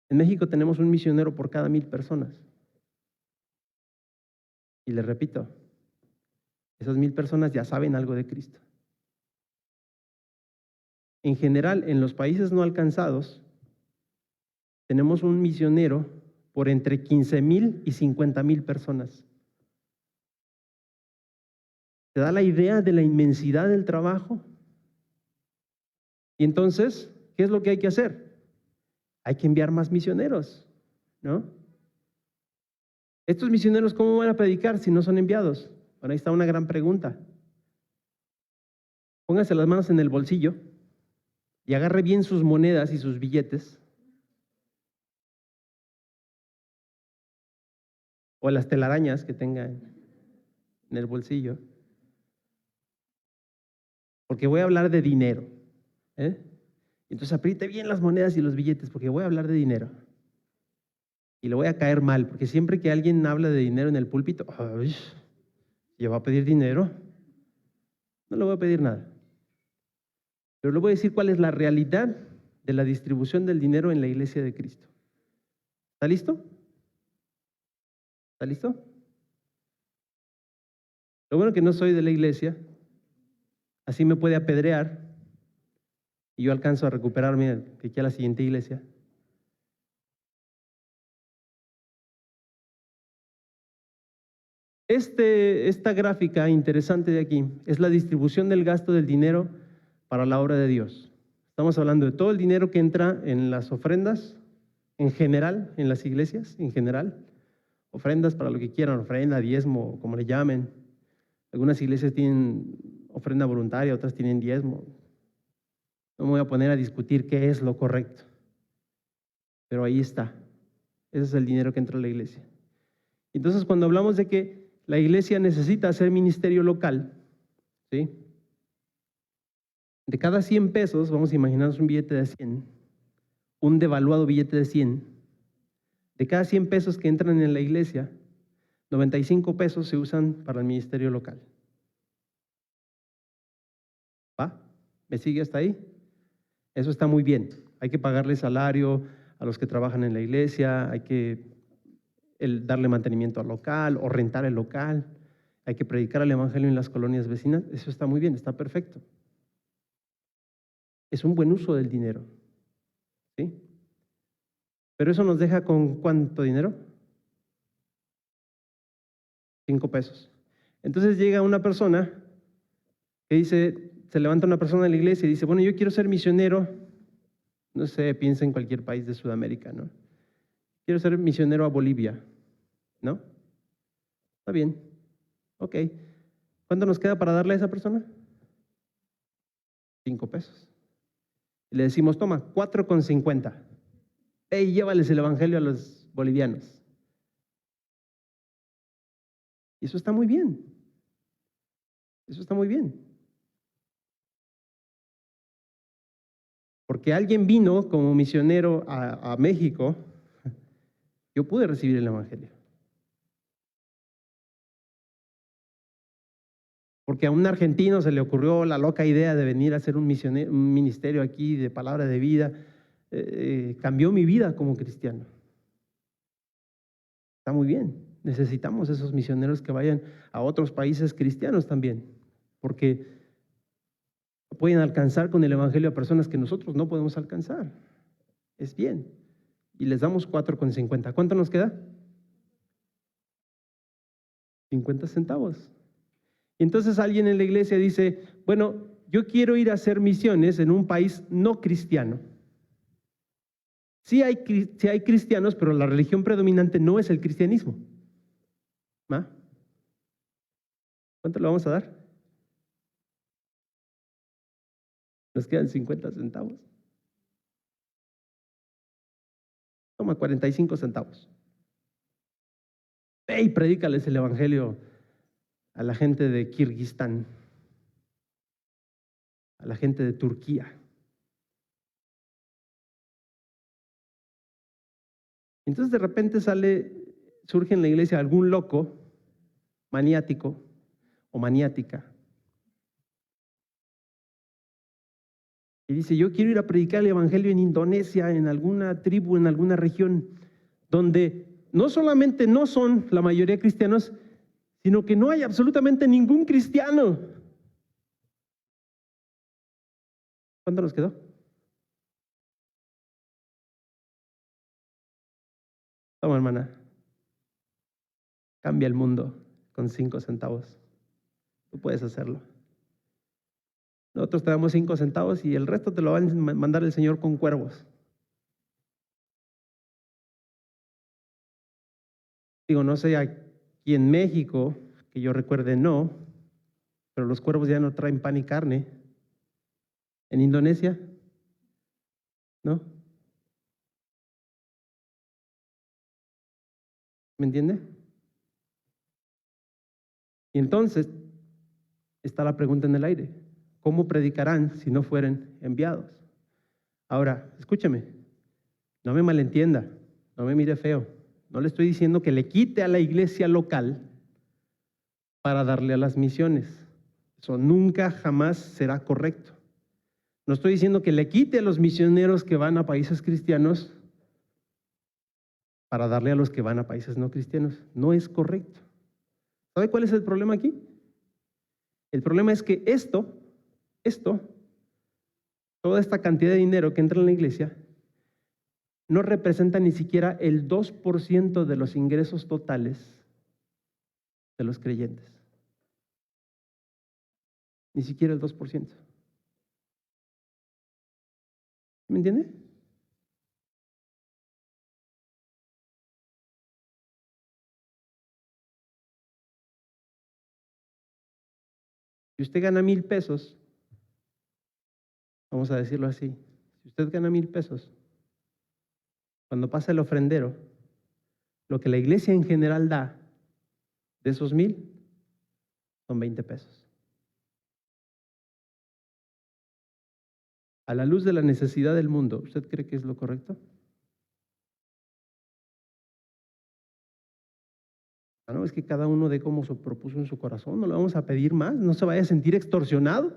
En México tenemos un misionero por cada 1,000 personas. Y les repito, esas 1,000 personas ya saben algo de Cristo. En general, en los países no alcanzados, tenemos un misionero por entre 15,000 y 50,000 personas. ¿Te da la idea de la inmensidad del trabajo? Y entonces, ¿qué es lo que hay que hacer? Hay que enviar más misioneros, ¿no? ¿Estos misioneros cómo van a predicar si no son enviados? Bueno, ahí está una gran pregunta. Póngase las manos en el bolsillo y agarre bien sus monedas y sus billetes, o las telarañas que tenga en el bolsillo, porque voy a hablar de dinero. Entonces apriete bien las monedas y los billetes, porque voy a hablar de dinero. Y le voy a caer mal, porque siempre que alguien habla de dinero en el púlpito, ¡ay! ¿Ya va a pedir dinero? No le voy a pedir nada. Pero le voy a decir cuál es la realidad de la distribución del dinero en la iglesia de Cristo. ¿Está listo? ¿Está listo? Lo bueno que no soy de la iglesia, así me puede apedrear y yo alcanzo a recuperarme de aquí a la siguiente iglesia. Esta gráfica interesante de aquí es la distribución del gasto del dinero para la obra de Dios. Estamos hablando de todo el dinero que entra en las ofrendas, en general, en las iglesias, en general. Ofrendas para lo que quieran, ofrenda, diezmo, como le llamen. Algunas iglesias tienen ofrenda voluntaria, otras tienen diezmo. No me voy a poner a discutir qué es lo correcto, pero ahí está. Ese es el dinero que entra a la iglesia. Entonces, cuando hablamos de que la iglesia necesita hacer ministerio local, ¿sí? De cada 100 pesos, vamos a imaginarnos un billete de 100, un devaluado billete de 100. De cada 100 pesos que entran en la iglesia, 95 pesos se usan para el ministerio local. ¿Va? ¿Me sigue hasta ahí? Eso está muy bien. Hay que pagarle salario a los que trabajan en la iglesia, hay que darle mantenimiento al local o rentar el local, hay que predicar el evangelio en las colonias vecinas. Eso está muy bien, está perfecto. Es un buen uso del dinero, ¿sí? Pero eso nos deja con ¿cuánto dinero? 5 pesos. Entonces llega una persona que dice, se levanta una persona en la iglesia y dice, bueno, yo quiero ser misionero, no sé, piensa en cualquier país de Sudamérica, ¿no? Quiero ser misionero a Bolivia, ¿no? Está bien, ok. ¿Cuánto nos queda para darle a esa persona? 5 pesos. Y le decimos, toma, 4,50. Hey, llévales el evangelio a los bolivianos. Y eso está muy bien. Eso está muy bien. Porque alguien vino como misionero a México, yo pude recibir el evangelio. Porque a un argentino se le ocurrió la loca idea de venir a hacer un ministerio aquí de palabra de vida. Cambió mi vida como cristiano. Está muy bien. Necesitamos esos misioneros que vayan a otros países cristianos también, porque pueden alcanzar con el evangelio a personas que nosotros no podemos alcanzar. Es bien. Y les damos 4,50. ¿Cuánto nos queda? 50 centavos. Y entonces alguien en la iglesia dice, bueno, yo quiero ir a hacer misiones en un país no cristiano. Sí hay cristianos, pero la religión predominante no es el cristianismo. ¿Va? ¿Cuánto le vamos a dar? Nos quedan 50 centavos. Toma 45 centavos. Ve y predícales el evangelio a la gente de Kirguistán, a la gente de Turquía. Entonces de repente surge en la iglesia algún loco, maniático o maniática, y dice, yo quiero ir a predicar el evangelio en Indonesia, en alguna tribu, en alguna región, donde no solamente no son la mayoría cristianos, sino que no hay absolutamente ningún cristiano. ¿Cuánto nos quedó? Toma, hermana. Cambia el mundo con 5 centavos. Tú puedes hacerlo. Nosotros te damos 5 centavos y el resto te lo va a mandar el Señor con cuervos. Digo, no sé, aquí en México, que yo recuerde, no, pero los cuervos ya no traen pan y carne. En Indonesia, ¿no? ¿Me entiende? Y entonces está la pregunta en el aire. ¿Cómo predicarán si no fueren enviados? Ahora, escúchame, no me malentienda, no me mire feo. No le estoy diciendo que le quite a la iglesia local para darle a las misiones. Eso nunca, jamás será correcto. No estoy diciendo que le quite a los misioneros que van a países cristianos para darle a los que van a países no cristianos. No es correcto. ¿Sabe cuál es el problema aquí? El problema es que toda esta cantidad de dinero que entra en la iglesia, no representa ni siquiera el 2% de los ingresos totales de los creyentes. Ni siquiera el 2%. ¿Me entiende? Si usted gana 1,000 pesos, vamos a decirlo así, si usted gana 1,000 pesos, cuando pasa el ofrendero, lo que la iglesia en general da de esos 1,000 son 20 pesos. A la luz de la necesidad del mundo, ¿usted cree que es lo correcto? No, es que cada uno dé como se propuso en su corazón, no le vamos a pedir más, no se vaya a sentir extorsionado.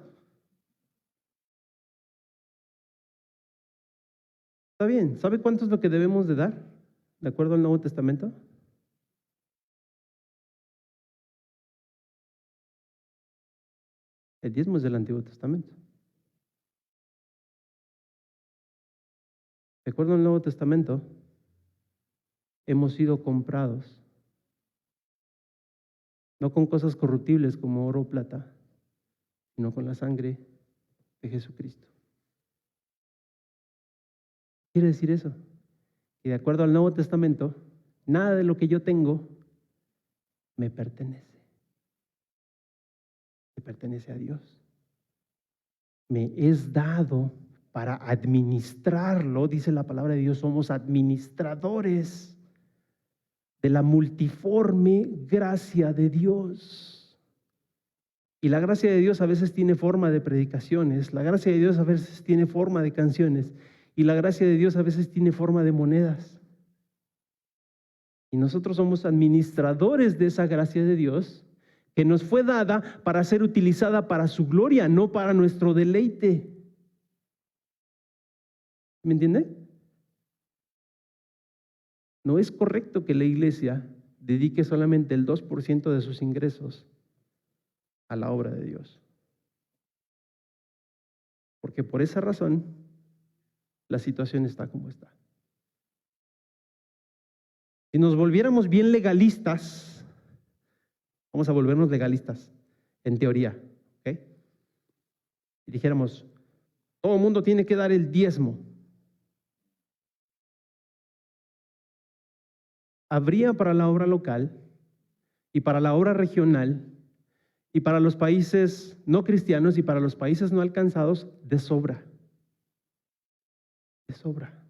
Está bien, ¿sabe cuánto es lo que debemos de dar? ¿De acuerdo al Nuevo Testamento? El diezmo es del Antiguo Testamento. De acuerdo al Nuevo Testamento, hemos sido comprados, no con cosas corruptibles como oro o plata, sino con la sangre de Jesucristo. ¿Qué quiere decir eso? Que de acuerdo al Nuevo Testamento, nada de lo que yo tengo me pertenece. Me pertenece a Dios. Me es dado para administrarlo, dice la palabra de Dios, somos administradores de la multiforme gracia de Dios. Y la gracia de Dios a veces tiene forma de predicaciones, la gracia de Dios a veces tiene forma de canciones, y la gracia de Dios a veces tiene forma de monedas. Y nosotros somos administradores de esa gracia de Dios que nos fue dada para ser utilizada para su gloria, no para nuestro deleite. ¿Me entiende? No es correcto que la iglesia dedique solamente el 2% de sus ingresos a la obra de Dios. Porque por esa razón la situación está como está. Si nos volviéramos bien legalistas, vamos a volvernos legalistas, en teoría, ¿ok? Y dijéramos, todo el mundo tiene que dar el diezmo. Habría para la obra local y para la obra regional y para los países no cristianos y para los países no alcanzados de sobra. De sobra.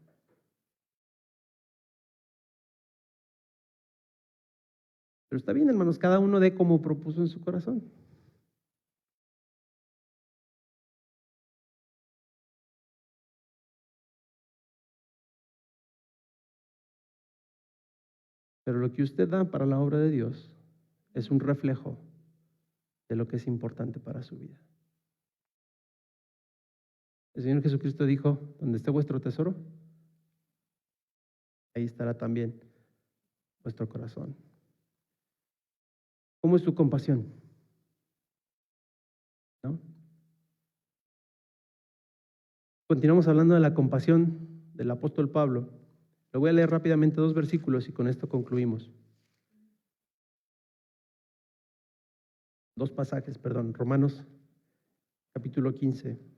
Pero está bien, hermanos, cada uno dé como propuso en su corazón. Pero lo que usted da para la obra de Dios es un reflejo de lo que es importante para su vida. El Señor Jesucristo dijo, donde esté vuestro tesoro, ahí estará también vuestro corazón. ¿Cómo es tu compasión? ¿No? Continuamos hablando de la compasión del apóstol Pablo. Lo voy a leer rápidamente 2 versículos y con esto concluimos. 2 pasajes, perdón. Romanos, capítulo 15.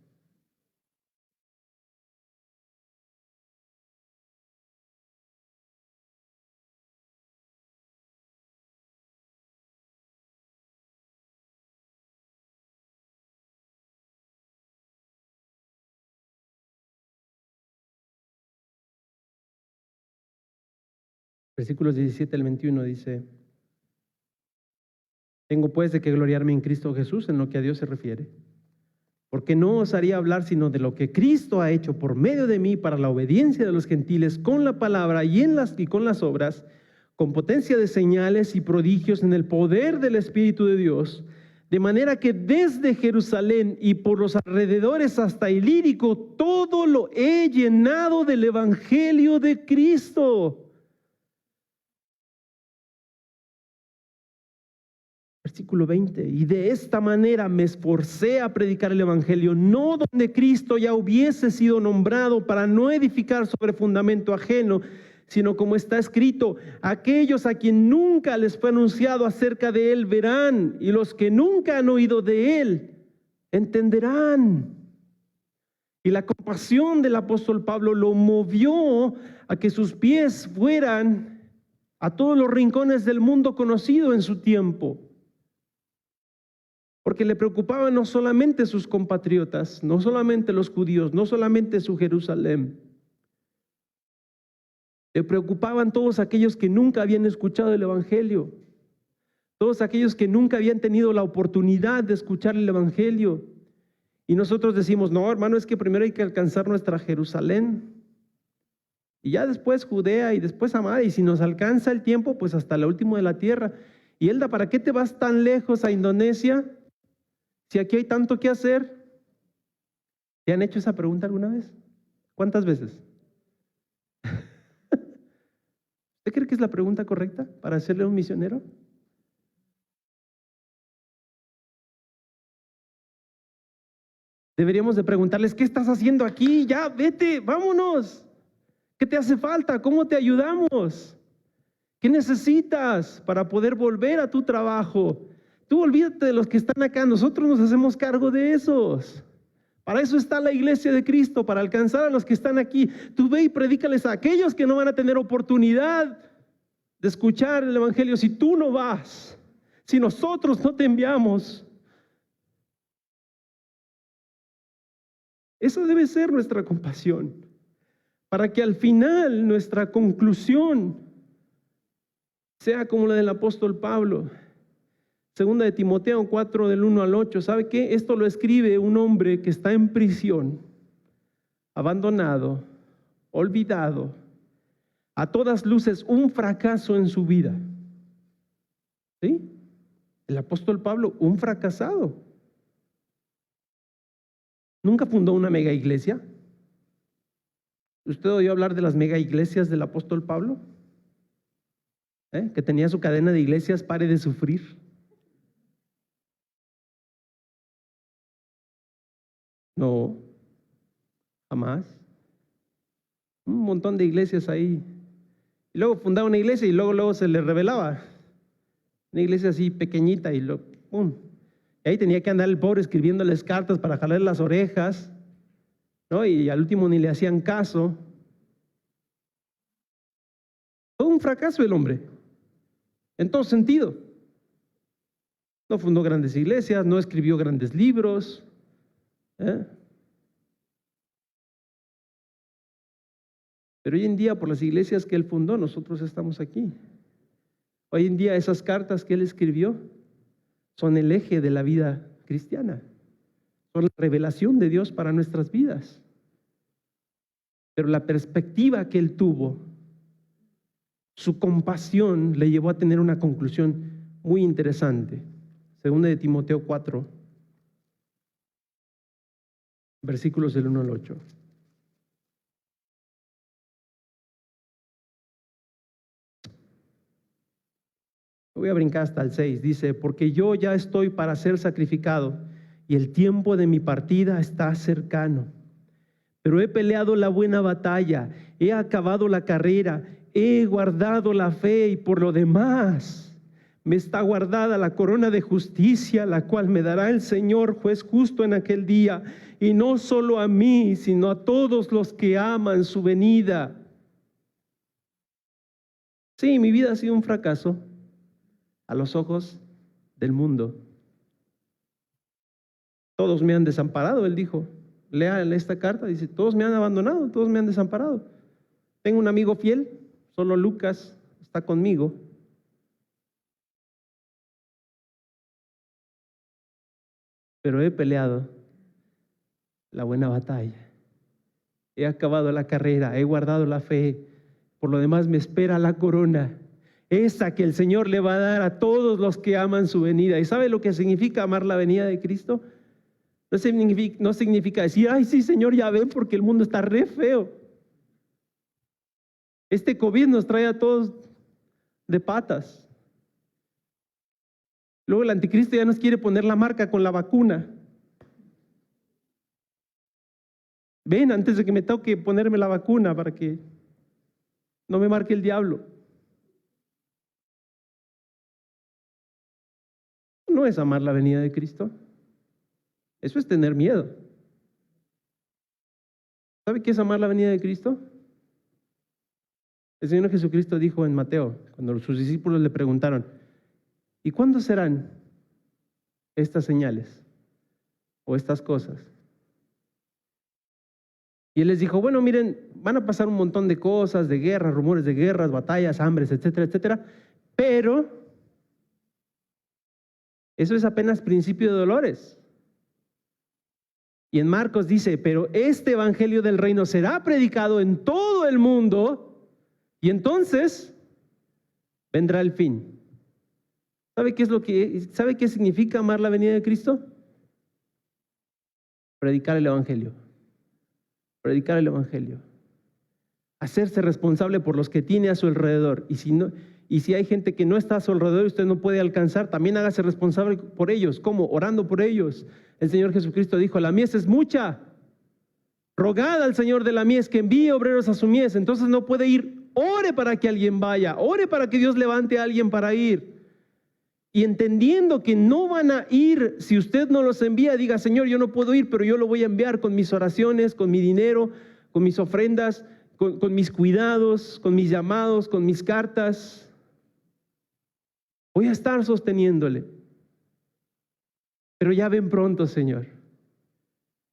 Versículos 17 al 21 dice, tengo pues de qué gloriarme en Cristo Jesús en lo que a Dios se refiere, porque no osaría hablar sino de lo que Cristo ha hecho por medio de mí para la obediencia de los gentiles con la palabra y con las obras, con potencia de señales y prodigios en el poder del Espíritu de Dios, de manera que desde Jerusalén y por los alrededores hasta Ilírico todo lo he llenado del Evangelio de Cristo. Versículo 20, y de esta manera me esforcé a predicar el evangelio, no donde Cristo ya hubiese sido nombrado, para no edificar sobre fundamento ajeno, sino como está escrito: aquellos a quien nunca les fue anunciado acerca de él verán, y los que nunca han oído de él entenderán. Y la compasión del apóstol Pablo lo movió a que sus pies fueran a todos los rincones del mundo conocido en su tiempo. Porque le preocupaban no solamente sus compatriotas, no solamente los judíos, no solamente su Jerusalén. Le preocupaban todos aquellos que nunca habían escuchado el evangelio, todos aquellos que nunca habían tenido la oportunidad de escuchar el evangelio. Y nosotros decimos: no, hermano, es que primero hay que alcanzar nuestra Jerusalén, y ya después Judea, y después Samaria, y si nos alcanza el tiempo, pues hasta lo último de la tierra. Y Elda, ¿para qué te vas tan lejos a Indonesia si aquí hay tanto que hacer? ¿Te han hecho esa pregunta alguna vez? ¿Cuántas veces? ¿Usted cree que es la pregunta correcta para hacerle a un misionero? Deberíamos de preguntarles: ¿qué estás haciendo aquí? Ya, vete, vámonos. ¿Qué te hace falta? ¿Cómo te ayudamos? ¿Qué necesitas para poder volver a tu trabajo? Tú olvídate de los que están acá, nosotros nos hacemos cargo de esos. Para eso está la iglesia de Cristo, para alcanzar a los que están aquí. Tú ve y predícales a aquellos que no van a tener oportunidad de escuchar el evangelio si tú no vas, si nosotros no te enviamos. Esa debe ser nuestra compasión, para que al final nuestra conclusión sea como la del apóstol Pablo. Segunda de Timoteo 4, del 1 al 8. ¿Sabe qué? Esto lo escribe un hombre que está en prisión, abandonado, olvidado, a todas luces un fracaso en su vida. ¿Sí? El apóstol Pablo, un fracasado. ¿Nunca fundó una mega iglesia? ¿Usted oyó hablar de las mega iglesias del apóstol Pablo? Que tenía su cadena de iglesias, Pare de Sufrir. No, jamás. Un montón de iglesias ahí. Y luego fundaba una iglesia y luego se le revelaba. Una iglesia así pequeñita y ¡pum! Y ahí tenía que andar el pobre escribiéndoles cartas para jalar las orejas, ¿no? Y al último ni le hacían caso. Fue un fracaso el hombre, en todo sentido. No fundó grandes iglesias, no escribió grandes libros. Pero hoy en día, por las iglesias que él fundó, nosotros estamos aquí. Hoy en día esas cartas que él escribió son el eje de la vida cristiana, son la revelación de Dios para nuestras vidas. Pero la perspectiva que él tuvo, su compasión, le llevó a tener una conclusión muy interesante. Segunda de Timoteo 4, versículos del 1 al 8. Voy a brincar hasta el 6. Dice: porque yo ya estoy para ser sacrificado y el tiempo de mi partida está cercano. Pero he peleado la buena batalla, he acabado la carrera, he guardado la fe, y por lo demás me está guardada la corona de justicia, la cual me dará el Señor, juez justo, en aquel día, y no solo a mí, sino a todos los que aman su venida. Sí, mi vida ha sido un fracaso a los ojos del mundo. Todos me han desamparado, él dijo. Lea esta carta, dice: todos me han abandonado, todos me han desamparado. Tengo un amigo fiel, solo Lucas está conmigo. Pero he peleado la buena batalla, he acabado la carrera, he guardado la fe, por lo demás me espera la corona, esa que el Señor le va a dar a todos los que aman su venida. ¿Y sabe lo que significa amar la venida de Cristo? No significa decir: ay, sí, Señor, ya ven, porque el mundo está re feo. Este COVID nos trae a todos de patas. Luego el anticristo ya nos quiere poner la marca con la vacuna. Ven, antes de que me toque ponerme la vacuna para que no me marque el diablo. No es amar la venida de Cristo. Eso es tener miedo. ¿Sabe qué es amar la venida de Cristo? El Señor Jesucristo dijo en Mateo, cuando sus discípulos le preguntaron, ¿y cuándo serán estas señales o estas cosas? Y Él les dijo, bueno, miren, van a pasar un montón de cosas, de guerras, rumores de guerras, batallas, hambres, etcétera, etcétera, pero eso es apenas principio de dolores. Y en Marcos dice, pero este evangelio del reino será predicado en todo el mundo y entonces vendrá el fin. ¿Sabe qué significa amar la venida de Cristo? Predicar el evangelio. Predicar el evangelio. Hacerse responsable por los que tiene a su alrededor. Y si hay gente que no está a su alrededor y usted no puede alcanzar, también hágase responsable por ellos. ¿Cómo? Orando por ellos. El Señor Jesucristo dijo, la mies es mucha. Rogad al Señor de la mies que envíe obreros a su mies. Entonces no puede ir. Ore para que alguien vaya. Ore para que Dios levante a alguien para ir. Y entendiendo que no van a ir si usted no los envía, diga, Señor, yo no puedo ir, pero yo lo voy a enviar con mis oraciones, con mi dinero, con mis ofrendas, con mis cuidados, con mis llamados, con mis cartas. Voy a estar sosteniéndole. Pero ya ven pronto, Señor.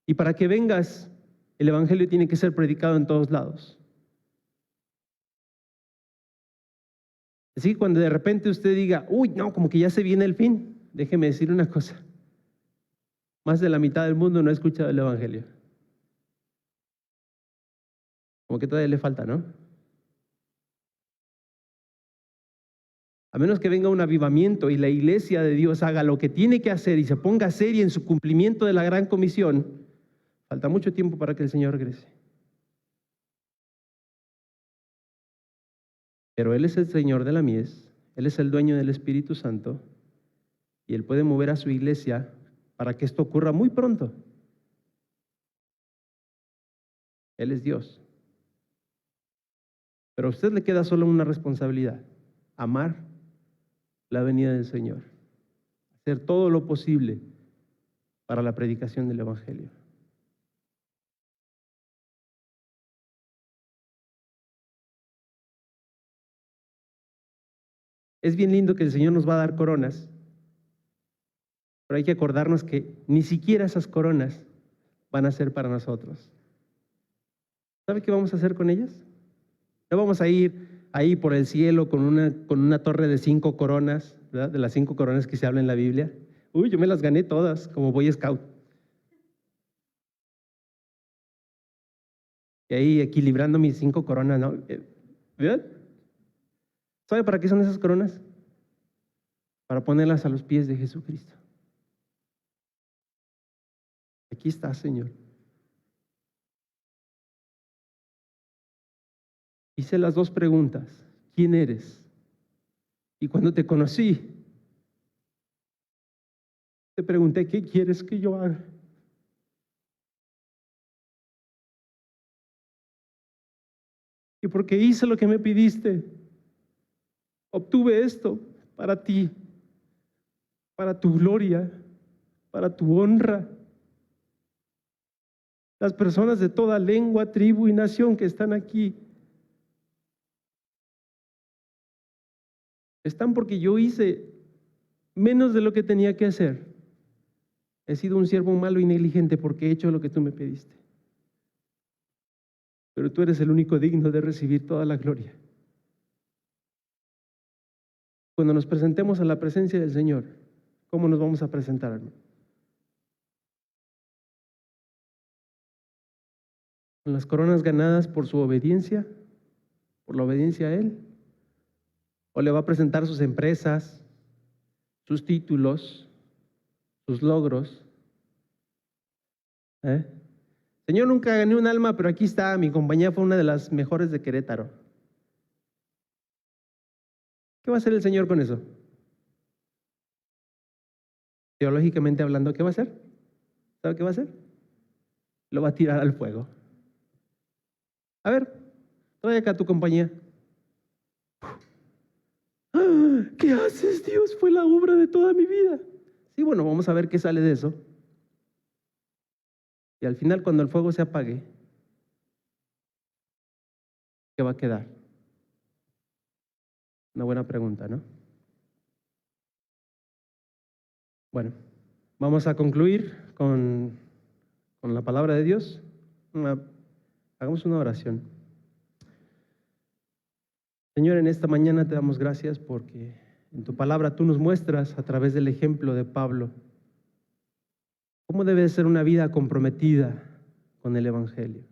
Y para que vengas, el evangelio tiene que ser predicado en todos lados. Así que cuando de repente usted diga, uy, no, como que ya se viene el fin, déjeme decir una cosa. Más de la mitad del mundo no ha escuchado el evangelio. Como que todavía le falta, ¿no? A menos que venga un avivamiento y la iglesia de Dios haga lo que tiene que hacer y se ponga seria en su cumplimiento de la gran comisión, falta mucho tiempo para que el Señor regrese. Pero Él es el Señor de la mies, Él es el dueño del Espíritu Santo y Él puede mover a su iglesia para que esto ocurra muy pronto. Él es Dios. Pero a usted le queda solo una responsabilidad: amar la venida del Señor, hacer todo lo posible para la predicación del evangelio. Es bien lindo que el Señor nos va a dar coronas, pero hay que acordarnos que ni siquiera esas coronas van a ser para nosotros. ¿Sabe qué vamos a hacer con ellas? No vamos a ir ahí por el cielo con una torre de 5 coronas, ¿verdad? De las 5 coronas que se habla en la Biblia. Uy, yo me las gané todas como Boy Scout. Y ahí equilibrando mis 5 coronas, ¿no? ¿Verdad? ¿Sabe para qué son esas coronas? Para ponerlas a los pies de Jesucristo. Aquí está, Señor. Hice las 2 preguntas. ¿Quién eres? Y cuando te conocí, te pregunté, ¿qué quieres que yo haga? Y porque hice lo que me pidiste, obtuve esto para ti, para tu gloria, para tu honra. Las personas de toda lengua, tribu y nación que están aquí están porque yo hice menos de lo que tenía que hacer. He sido un siervo malo y negligente porque he hecho lo que tú me pediste. Pero tú eres el único digno de recibir toda la gloria. Cuando nos presentemos a la presencia del Señor, ¿cómo nos vamos a presentar, hermano? ¿Con las coronas ganadas por su obediencia? ¿Por la obediencia a Él? ¿O le va a presentar sus empresas, sus títulos, sus logros? Señor, nunca gané un alma, pero aquí está, mi compañía fue una de las mejores de Querétaro. ¿Qué va a hacer el Señor con eso? teológicamente hablando, ¿qué va a hacer? ¿Sabe qué va a hacer? Lo va a tirar al fuego. A ver, trae acá a tu compañía. ¿Qué haces, Dios? Fue la obra de toda mi vida. Sí, bueno, vamos a ver qué sale de eso. Y al final, cuando el fuego se apague, ¿qué va a quedar? Una buena pregunta, ¿no? Bueno, vamos a concluir con la palabra de Dios. Hagamos una oración. Señor, en esta mañana te damos gracias porque en tu palabra tú nos muestras a través del ejemplo de Pablo cómo debe ser una vida comprometida con el Evangelio,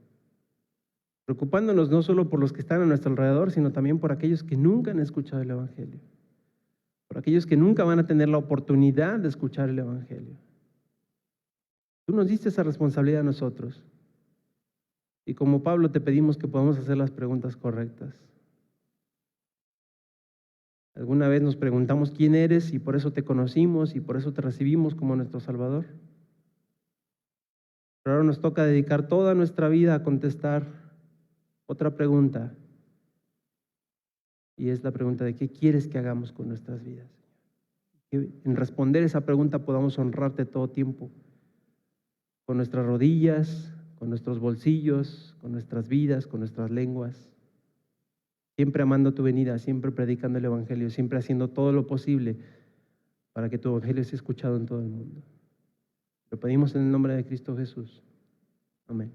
preocupándonos no solo por los que están a nuestro alrededor, sino también por aquellos que nunca han escuchado el Evangelio, por aquellos que nunca van a tener la oportunidad de escuchar el Evangelio. Tú nos diste esa responsabilidad a nosotros y como Pablo te pedimos que podamos hacer las preguntas correctas. ¿Alguna vez nos preguntamos quién eres y por eso te conocimos y por eso te recibimos como nuestro Salvador? Pero ahora nos toca dedicar toda nuestra vida a contestar otra pregunta, y es la pregunta de ¿qué quieres que hagamos con nuestras vidas? Que en responder esa pregunta podamos honrarte todo tiempo, con nuestras rodillas, con nuestros bolsillos, con nuestras vidas, con nuestras lenguas, siempre amando tu venida, siempre predicando el Evangelio, siempre haciendo todo lo posible para que tu Evangelio sea escuchado en todo el mundo. Lo pedimos en el nombre de Cristo Jesús. Amén.